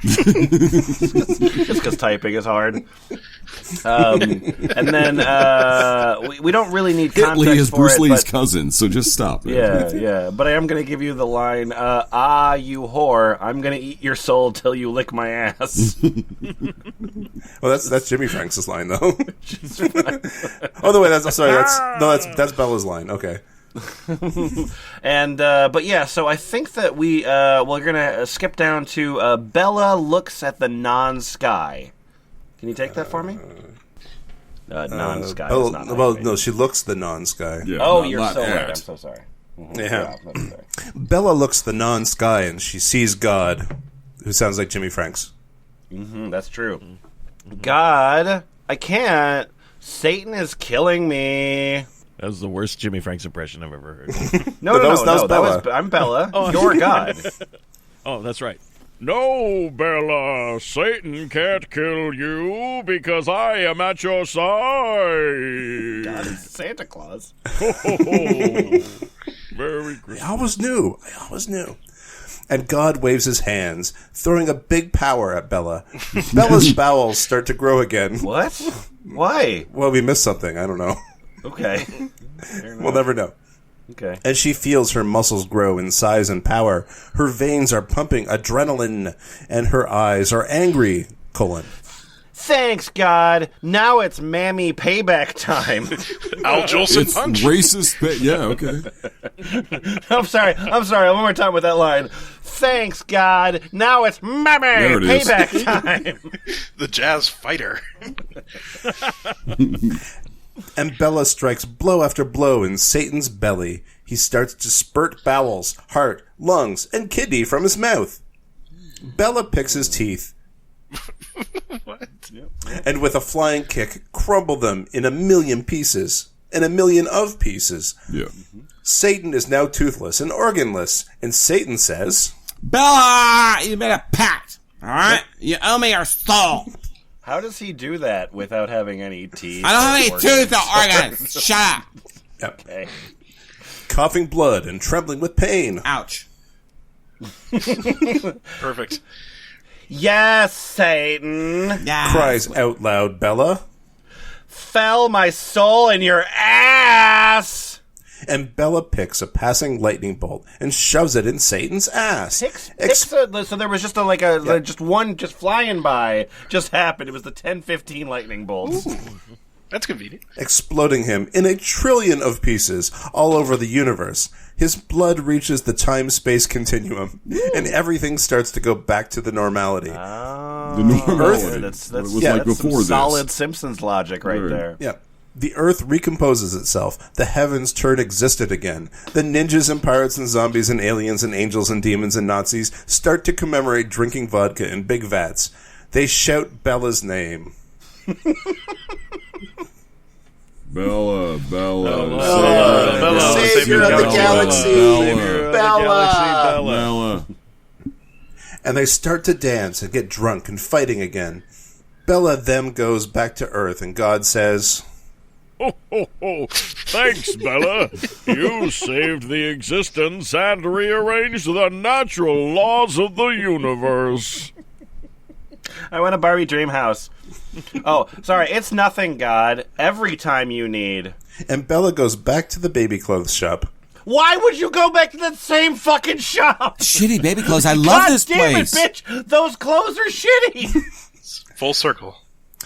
Just because typing is hard. And then we don't really need context Hit Lee is for Bruce it, Lee's but, cousin, so just stop. Yeah. But I am going to give you the line, you whore, I'm going to eat your soul till you lick my ass. Well, that's Jimmy Franks' line, though. Oh, no, wait, that's Bella's line. Okay. And but yeah, so I think that we're gonna skip down to Bella looks at the non-sky. Can you take that for me? Non-sky. No, she looks the non-sky. Yeah, you're not so at. right. I'm so sorry. Yeah. Bella looks the non-sky and she sees God, who sounds like Jimmy Franks. That's true. God, I can't. Satan is killing me. That was the worst Jimmy Franks impression I've ever heard. No, that was Bella. I'm Bella. You're God. Oh, that's right. No, Bella, Satan can't kill you because I am at your side. God is Santa Claus. Very good. I always knew. And God waves his hands, throwing a big power at Bella. Bella's bowels start to grow again. What? Why? Well, we missed something. I don't know. Okay. We'll never know. Okay. As she feels her muscles grow in size and power, her veins are pumping adrenaline, and her eyes are angry, : Thanks, God. Now it's Mammy payback time. Al Jolson It's punch. racist. Yeah. Okay. I'm sorry. One more time with that line. Thanks, God. Now it's Mammy There it is. payback time. The jazz fighter. And Bella strikes blow after blow in Satan's belly. He starts to spurt bowels, heart, lungs, and kidney from his mouth. Bella picks his teeth. What? And with a flying kick, crumble them in a million pieces. And a million of pieces. Yeah. Satan is now toothless and organless. And Satan says... Bella, you made a pact, all right? You owe me your soul. How does he do that without having any teeth? I don't have any tooth or organs. Shut up. Yep. Okay. Coughing blood and trembling with pain. Ouch. Perfect. Yes, Satan. Yeah. Cries out loud Bella. Fell my soul in your ass. And Bella picks a passing lightning bolt and shoves it in Satan's ass. So there was just just one just flying by just happened. It was the 10-15 lightning bolts. That's convenient. Exploding him in a trillion of pieces all over the universe. His blood reaches the time-space continuum, and everything starts to go back to the normality. The normality. That's what it was yeah, like that's before some solid this. Simpsons logic right there. Yeah. The Earth recomposes itself. The heavens turn existent again. The ninjas and pirates and zombies and aliens and angels and demons and Nazis start to commemorate drinking vodka in big vats. They shout Bella's name. Bella, Savior of the galaxy. Bella. And they start to dance and get drunk and fighting again. Bella then goes back to Earth and God says... Ho, ho, ho. Thanks, Bella. You saved the existence and rearranged the natural laws of the universe. I want a Barbie dream house. Oh, sorry, it's nothing, God. Every time you need. And Bella goes back to the baby clothes shop. Why would you go back to that same fucking shop? Shitty baby clothes. I love God this damn place. it, bitch! Those clothes are shitty. Full circle.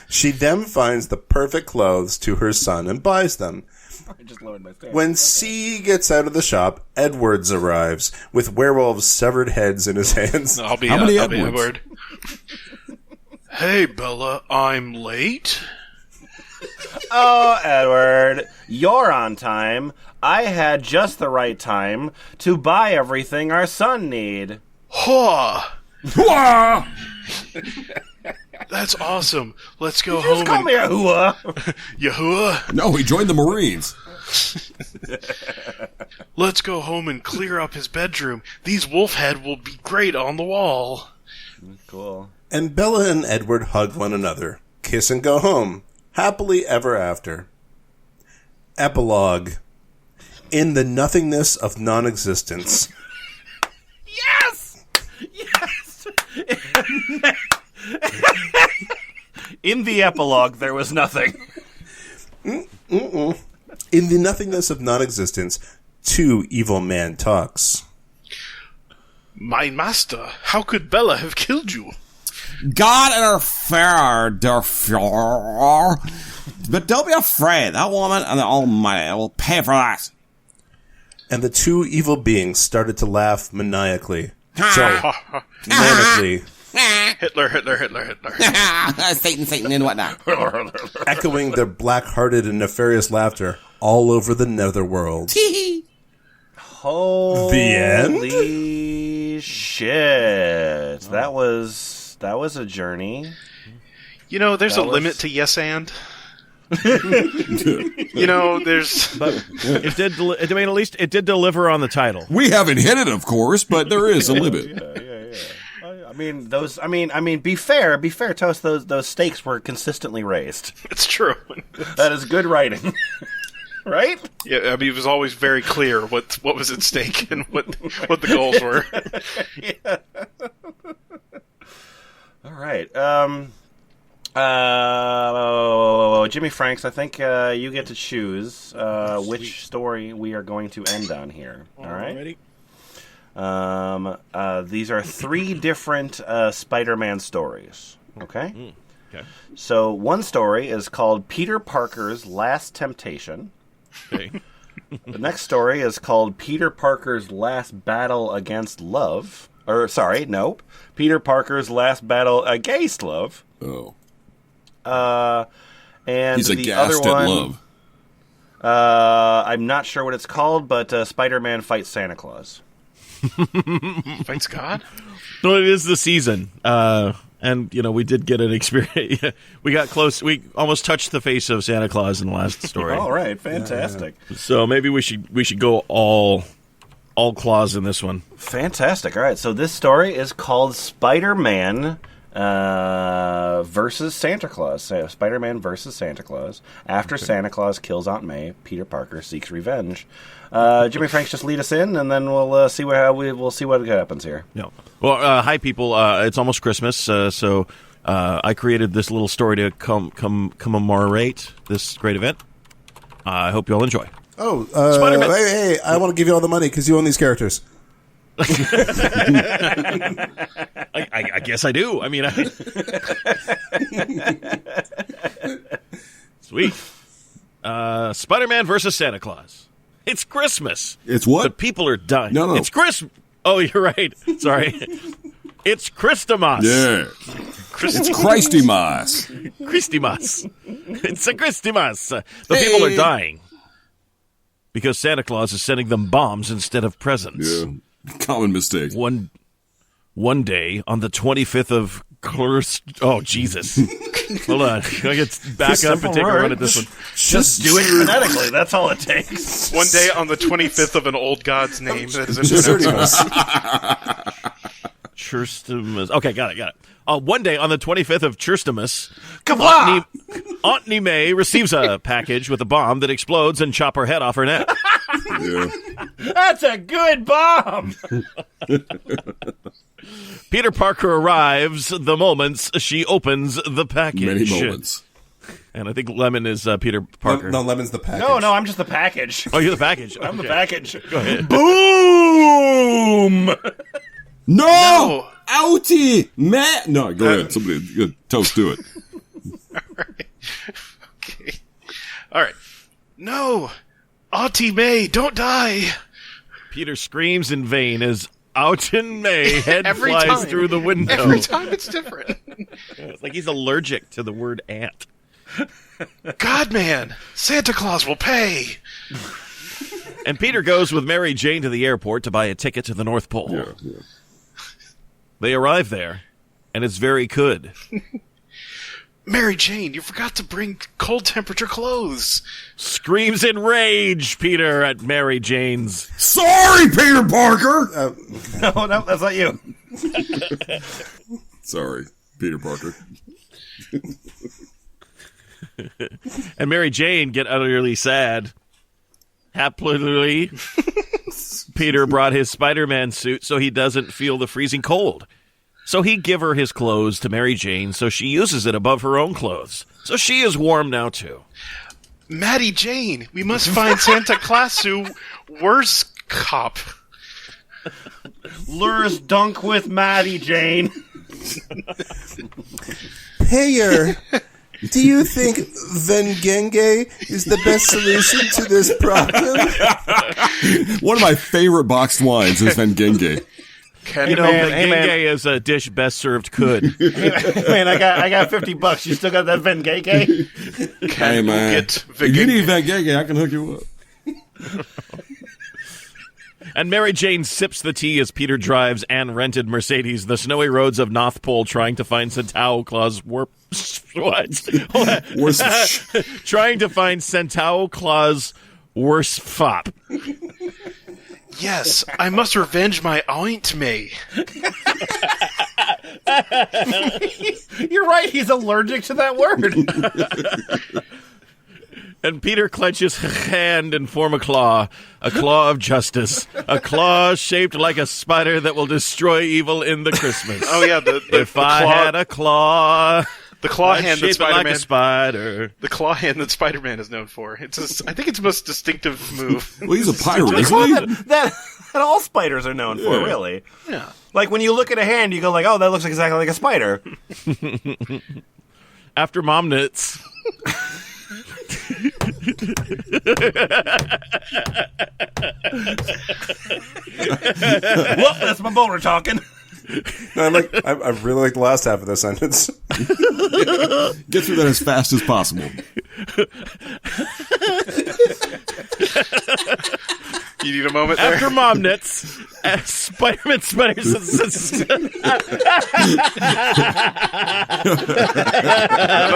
She then finds the perfect clothes to her son and buys them. I just lowered my standard. When C gets out of the shop, Edwards arrives with werewolves' severed heads in his hands. I'll be How many Edward. Hey, Bella, I'm late. Oh, Edward, you're on time. I had just the right time to buy everything our son need. Huh. That's awesome. Let's go home. Just call me a hooah. Yahuwah. No, he joined the Marines. Let's go home and clear up his bedroom. These wolf head will be great on the wall. Cool. And Bella and Edward hug one another, kiss and go home, happily ever after. Epilogue. In the nothingness of non-existence. Yes! Yes! In the epilogue, there was nothing. In the nothingness of non-existence, two evil man talks. My master, how could Bella have killed you? God interfered, therefore. But don't be afraid. That woman and the Almighty will pay for that. And the two evil beings started to laugh maniacally. Sorry, manically, Hitler. Satan, and whatnot. echoing their black-hearted and nefarious laughter all over the netherworld. Holy The end? shit. That was a journey. You know, there's That a was- limit to yes and. You know, there's... But it did. I mean, at least it did deliver on the title. We haven't hit it, of course, but there is a limit. Yeah. I mean, those. I mean. Be fair, Toast. Those stakes were consistently raised. It's true. That is good writing, right? Yeah, I mean, it was always very clear what was at stake and what the goals were. Yeah. All right. Jimmy Franks, I think you get to choose which story we are going to end on here. All right. These are three different Spider-Man stories. Okay. Okay. So one story is called Peter Parker's Last Temptation. Okay. The next story is called Peter Parker's Last Battle Against Love. Or, sorry, nope. Peter Parker's Last Battle Against Love. Oh. And He's the aghast other at one, love. I'm not sure what it's called, but Spider-Man Fights Santa Claus. Thanks God. No, it is the season. And, you know, we did get an experience. We got close. We almost touched the face of Santa Claus in the last story. All right, fantastic. So maybe we should go all Claus in this one. Fantastic. All right, so this story is called Spider-Man versus Santa Claus. Spider-Man versus Santa Claus. After Santa Claus kills Aunt May, Peter Parker seeks revenge. Jimmy Franks, just lead us in, and then we'll see what happens here. No. Well, hi people. It's almost Christmas, so I created this little story to commemorate this great event. I hope you all enjoy. Oh, Spider-Man. hey, I want to give you all the money because you own these characters. I guess I do. I mean, sweet. Spider-Man versus Santa Claus. It's Christmas. It's what? The people are dying. No. It's Christmas. Oh, you're right. Sorry. It's Christmas. Yeah. It's Christimas. Christmas. It's a Christmas. The people are dying because Santa Claus is sending them bombs instead of presents. Yeah. Common mistake. One day on the 25th of oh Jesus. Hold on. I get back up and take a run at this one. Just do it phonetically. That's all it takes. One day on the 25th of an old god's name that is unpronounced. Churstamus. Okay, got it. One day on the 25th of Churstamus, Aunt May receives a package with a bomb that explodes and chop her head off her neck. Yeah. That's a good bomb. Peter Parker arrives the moments she opens the package. Many moments. And I think Lemon is Peter Parker. No, Lemon's the package. No, I'm just the package. Oh, you're the package. I'm the Okay. package. Go ahead. Boom! No! Outie! Man! No, go ahead. Somebody, toast to it. Okay. All right. No! Auntie May, don't die! Peter screams in vain as Autumn May head Every flies time. through the window. Every time it's different. It's like he's allergic to the word ant. God, man, Santa Claus will pay. And Peter goes with Mary Jane to the airport to buy a ticket to the North Pole. Yeah. They arrive there, and it's very good. Mary Jane, you forgot to bring cold temperature clothes. Screams in rage, Peter, at Mary Jane's. Sorry, Peter Parker! No, that's not you. Sorry, Peter Parker. And Mary Jane get utterly sad. Happily, Peter brought his Spider-Man suit so he doesn't feel the freezing cold. So he give her his clothes to Mary Jane so she uses it above her own clothes. So she is warm now, too. Maddie Jane, we must find Santa Clausu worse cop. Lures dunk with Maddie Jane. Payer, do you think vengenge is the best solution to this problem? One of my favorite boxed wines is vengenge. You know, man, hey, vengenge man. is a dish best served could. Man, I got $50. You still got that vengenge? Hey, man. If you need vengenge, I can hook you up. And Mary Jane sips the tea as Peter drives Anne rented Mercedes the snowy roads of North Pole trying to find Santa Claus what? Trying to find Santa Claus worse fop. Yes, I must revenge my Aunt May. You're right, he's allergic to that word. And Peter clenches his hand and form a claw of justice, a claw shaped like a spider that will destroy evil in the Christmas. Oh yeah, If I had a claw, the claw I'd hand that shape it like Spider-Man, a spider. the claw hand that Spider-Man is known for. I think it's the most distinctive move. Well, he's a pirate, isn't Well, he? that all spiders are known for, really. Yeah. Like, when you look at a hand, you go like, oh, that looks exactly like a spider. After Mom Knits. Whoop, that's my boner talking. No, I really like the last half of the sentence. Get through that as fast as possible. You need a moment there. After Mom Knits, Spider-Man Spiders. Don't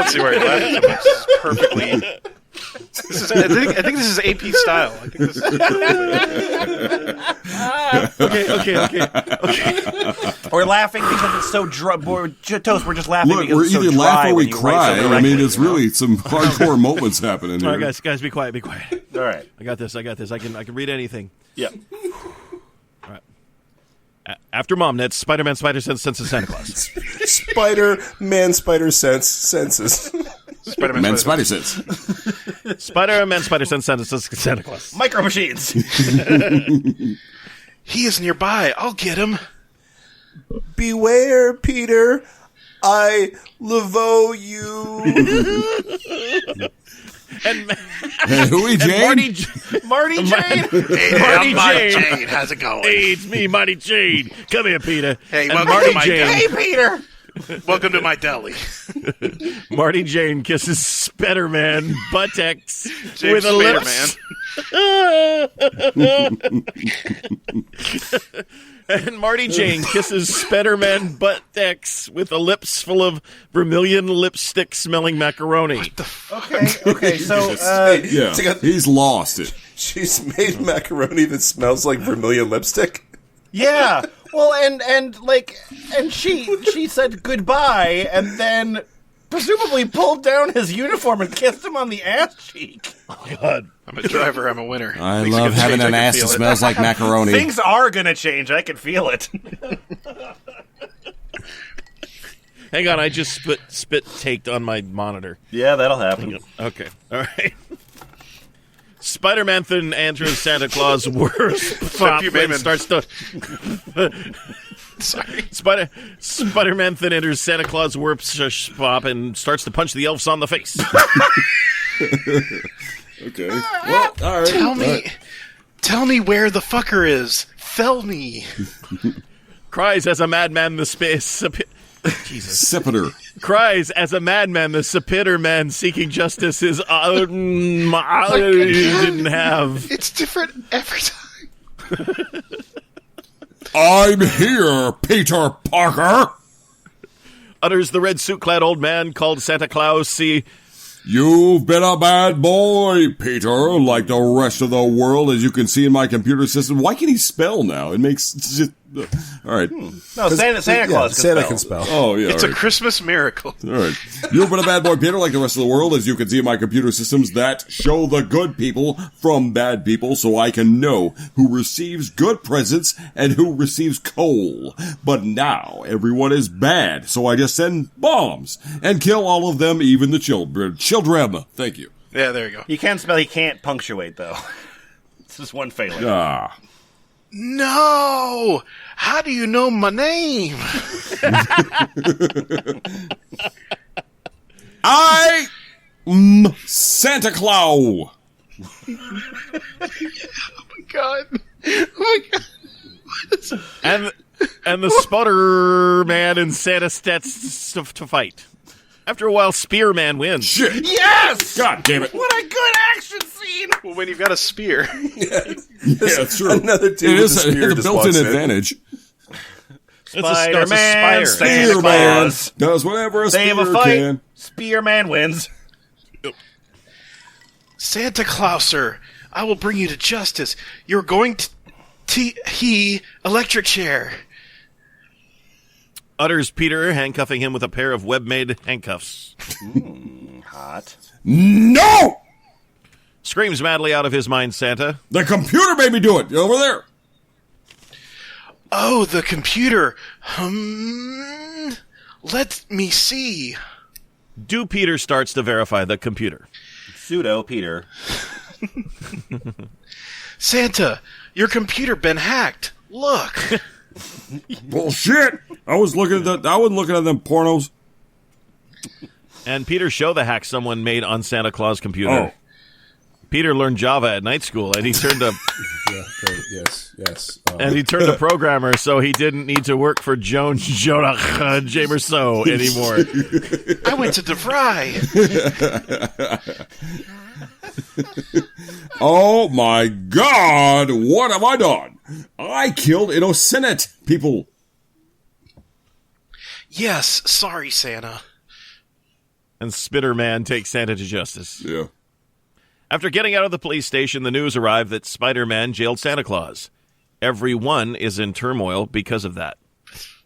see where it left. This is perfectly. I think this is AP style. I think this is... Okay. We're laughing because it's so dry. Toast, we're just laughing Look, because we're it's so either dry laugh or when we you write cry. something I like mean, this, it's you know? really some hardcore moments happening All here. right, guys, be quiet. All right. I got this. I can read anything. Yeah. All right. After Mom Knits, Spider-Man Spider senses Santa Claus. Spider-Man Spider senses. Spider-Man Man, Spider- Spidey sense. Spider-Man Spider senses Santa Claus. Micro machines. He is nearby. I'll get him. Beware, Peter. I lavo you. And Who, Jane? Marty Jane. Hey, Marty Jane. Jane. How's it going? Hey, it's me, Marty Jane. Come here, Peter. Hey, And welcome Marty to my Jane. deli. Hey, Peter. Welcome to my deli. Marty Jane kisses Spider-Man buttocks James with a lips. And Marty Jane kisses Spider-Man buttocks with the lips full of vermilion lipstick-smelling macaroni. Okay, so, Yeah, he's lost it. She's made macaroni that smells like vermilion lipstick. yeah. Well, and she said goodbye, and then presumably pulled down his uniform and kissed him on the ass cheek. God. I'm a driver. I'm a winner. I Things are love gonna having change, an I can ass that feel it. smells like macaroni. Things are gonna change. I can feel it. Hang on, I just spit taked on my monitor. Yeah, that'll happen. Okay, all right. Spider-Man then enters Santa Claus' worst pop and starts to... Sorry. Spider-Man then enters Santa Claus' worst pop and starts to punch the elves on the face. Okay. Well, all right. Tell me where the fucker is. Tell me. Cries as a madman the space... Jesus. Scepter. Cries as a madman the Spider Man seeking justice is... didn't have... It's different every time. I'm here, Peter Parker. Utters the red suit-clad old man called Santa Claus. See... You've been a bad boy, Peter, like the rest of the world, as you can see in my computer system. Why can he spell now? It makes... Just, all right. No, Santa Claus can spell. Oh, yeah. It's all a right. Christmas miracle. All right. You've been a bad boy, Peter, like the rest of the world, as you can see in my computer systems that show the good people from bad people, so I can know who receives good presents and who receives coal. But now everyone is bad, so I just send bombs and kill all of them, even the children. Children. Thank you. Yeah, there you go. You can spell, he can't punctuate, though. This is one failing. Ah. No! How do you know my name? I'm Santa Claus. Oh my god. Oh my god. And the Spider-Man and Santa stats to fight. After a while, Spearman wins. Shit. Yes! God damn it. What a good action scene! Well, when you've got a spear. Yeah, it's true. Another dude It with is a spear a just built-in walks in. advantage. Spider-Man, It's a Santa Spearman Claus. does whatever a They have spear a fight. can. Spearman wins. Santa Clauser, I will bring you to justice. You're going to he electric chair. Utters Peter, handcuffing him with a pair of web-made handcuffs. Hot. No! Screams madly out of his mind, Santa. The computer made me do it. Over there. Oh, the computer. Let me see. Do Peter starts to verify the computer. Pseudo Peter. Santa, your computer been hacked. Look. Bullshit. I wasn't looking at them pornos. And Peter show the hack someone made on Santa Claus' computer. Oh. Peter learned Java at night school, and he turned to Yes. and he turned to programmer, so he didn't need to work for Jones Jonah Jamerso anymore. I went to DeVry. Oh my God! What have I done? I killed innocent people. Yes, sorry, Santa. And Spider-Man takes Santa to justice. Yeah. After getting out of the police station, the news arrived that Spider-Man jailed Santa Claus. Everyone is in turmoil because of that.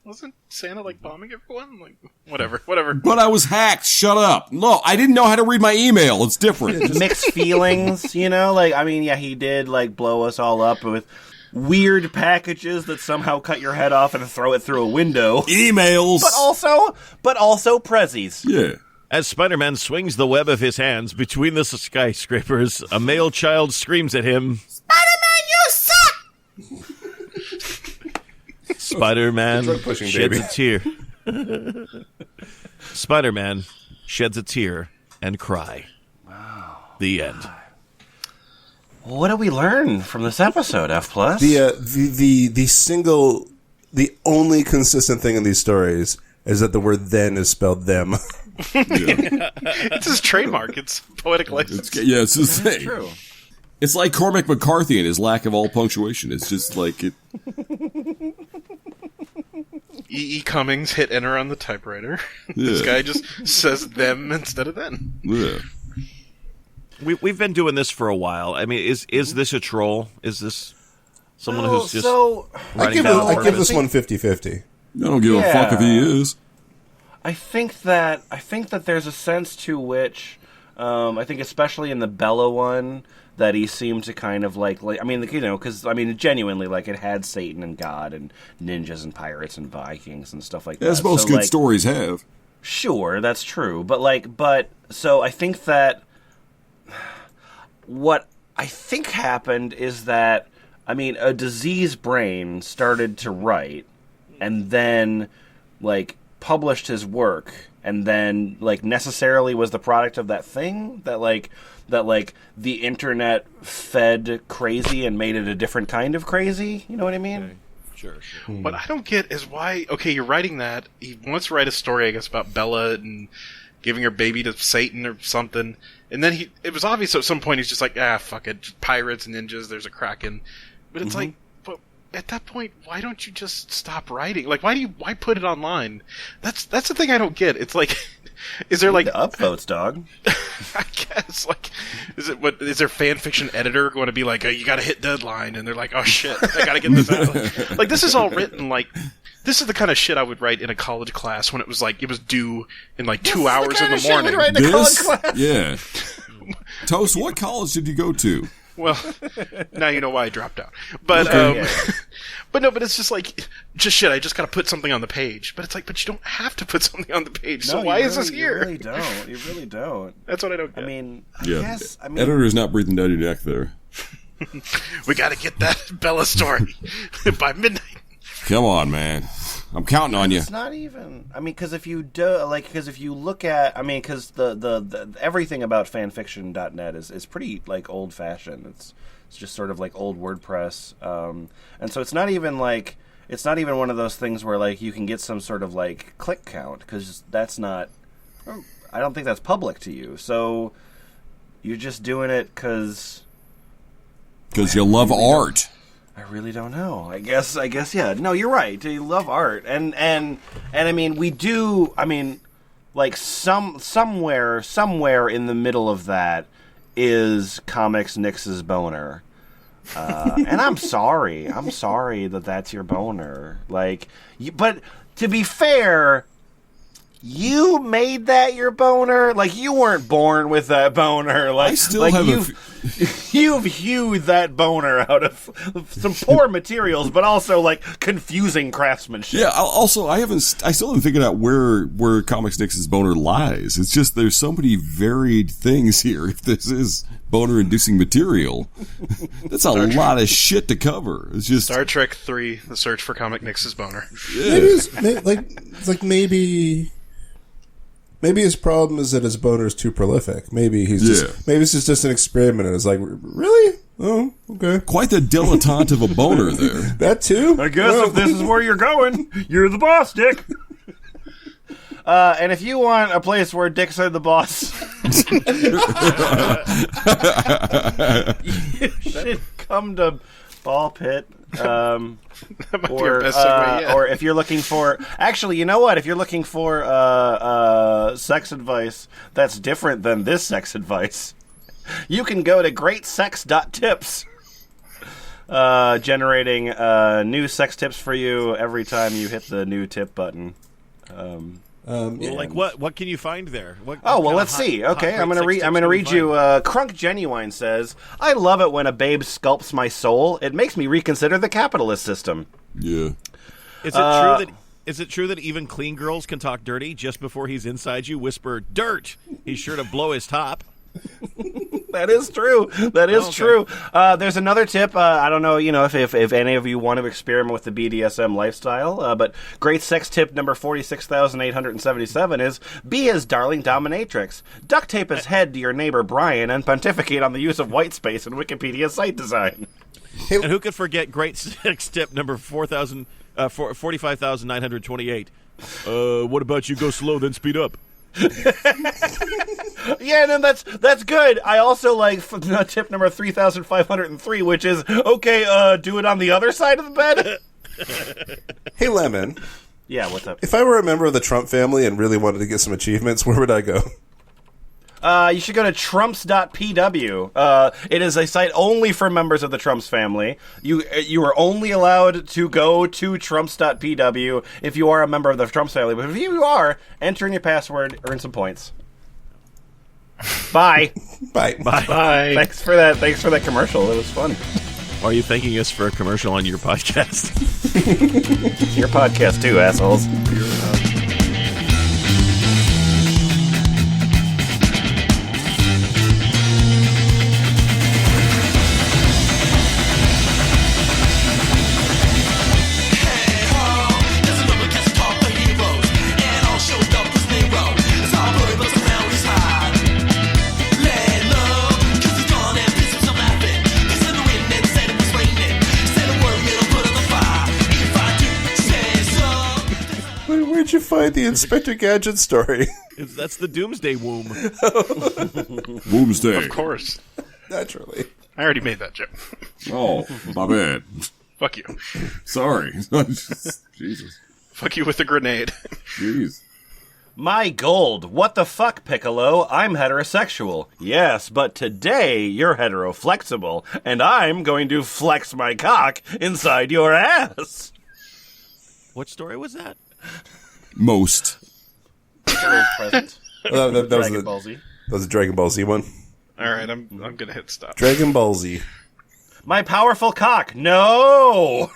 Wasn't Santa, bombing everyone? Whatever. But I was hacked. Shut up. No, I didn't know how to read my email. It's different. Mixed feelings, he did, blow us all up with weird packages that somehow cut your head off and throw it through a window. Emails. But also prezzies. Yeah. As Spider-Man swings the web of his hands between the skyscrapers, a male child screams at him, "Spider-Man, you suck!" Spider-Man sheds a tear. Spider-Man sheds a tear and cry. Wow. The end. What did we learn from this episode, F+? The only consistent thing in these stories is that the word "then" is spelled "them." It's his trademark. It's poetic license. It's his thing. True. It's like Cormac McCarthy and his lack of all punctuation. It's just like it. E. Cummings hit enter on the typewriter. This guy just says "them" instead of "then." Yeah. We've been doing this for a while. I mean, is this a troll? Is this someone who's just I give this one 50-50. I don't give a fuck if he is. I think that there's a sense to which, I think especially in the Bella one, that he seemed to kind of genuinely, it had Satan and God and ninjas and pirates and Vikings and stuff like that. As most good stories have. Sure, that's true. But so I think that what I think happened is that, I mean, a diseased brain started to write and then, like, published his work and then, like, necessarily was the product of that thing that the internet fed crazy and made it a different kind of crazy. You know what I mean? Okay. Sure. What I don't get is why, okay, you're writing that. He wants to write a story, I guess, about Bella and giving her baby to Satan or something. And then it was obvious at some point he's just like, fuck it, pirates, ninjas, there's a kraken. But it's like, but at that point, why don't you just stop writing? Like, why put it online? That's the thing I don't get. It's like, is there like the upvotes, dog? I guess, like, is there fan fiction editor going to be like, you got to hit deadline, and they're like, oh shit, I got to get this out. Like, this is all written like, this is the kind of shit I would write in a college class when it was like it was due in like 2 hours in the morning. Write in a college class. Yeah. Toast, what college did you go to? Well, now you know why I dropped out. But but no, but it's just like, just shit. I just got to put something on the page. But it's like, but you don't have to put something on the page. So why is this here? You really don't. You really don't. That's what I don't get. I mean, Yeah. Editor's not breathing down your neck there. We got to get that Bella story by midnight. Come on, man. I'm counting on you. It's not even. I mean, because if you look at, I mean, because the everything about fanfiction.net is pretty like old fashioned. It's just sort of like old WordPress, and so it's not even one of those things where like you can get some sort of like click count, because that's not. I don't think that's public to you. So you're just doing it because you love art. I really don't know. I guess, yeah. No, you're right. You love art. And I mean, we do, I mean, like, somewhere in the middle of that is ComicsNix's boner. And I'm sorry that that's your boner. Like, but to be fair, you made that your boner. Like, you weren't born with that boner. Like, I still like have you've hewed that boner out of some poor materials, but also like confusing craftsmanship. Yeah. I still haven't figured out where ComicsNix's boner lies. It's just there's so many varied things here. If this is boner-inducing material, that's a lot of shit to cover. It's just Star Trek 3: The Search for ComicsNix's boner. Yeah. Maybe his problem is that his boner is too prolific. Maybe this is just an experiment. And it's like, really? Oh, okay. Quite the dilettante of a boner there. That too? I guess if this is where you're going, you're the boss, Dick. And if you want a place where dicks are the boss, you should come to Ball Pit. Or if you're looking for, actually, you know what? If you're looking for sex advice that's different than this sex advice, you can go to greatsex.tips, generating new sex tips for you every time you hit the new tip button. Like what can you find there? Let's see. Okay, I'm gonna read you. Crunk Genuine says, "I love it when a babe sculpts my soul. It makes me reconsider the capitalist system." Yeah. Is it true that even clean girls can talk dirty? Just before he's inside you, whisper dirt. He's sure to blow his top. That is true. That is true. There's another tip. I don't know, if any of you want to experiment with the BDSM lifestyle, but great sex tip number 46,877 is, be his darling dominatrix. Duct tape his head to your neighbor Brian and pontificate on the use of white space in Wikipedia site design. And who could forget great sex tip number 45,928? What about you go slow, then speed up? Yeah, and then that's good. I also like tip number 3,503, which is, okay, do it on the other side of the bed. Hey, Lemon. Yeah, what's up? If I were a member of the Trump family and really wanted to get some achievements, where would I go? You should go to trumps.pw. It is a site only for members of the Trumps family. You are only allowed to go to trumps.pw if you are a member of the Trumps family. But if you are, enter in your password, earn some points. Bye. Bye. Bye. Thanks for that commercial. It was fun. Are you thanking us for a commercial on your podcast? It's your podcast too, assholes. Where'd you find the Inspector Gadget story? That's the Doomsday Womb. Doomsday. Of course. Naturally. I already made that joke. Oh, my bad. Fuck you. Sorry. Jesus. Fuck you with the grenade. Jeez. My gold. What the fuck, Piccolo? I'm heterosexual. Yes, but today you're heteroflexible, and I'm going to flex my cock inside your ass. What story was that? Most. Piccolo's present. That was Dragon Ball Z. That was a Dragon Ball Z one. All right, I'm gonna hit stop. Dragon Ball Z. My powerful cock. No.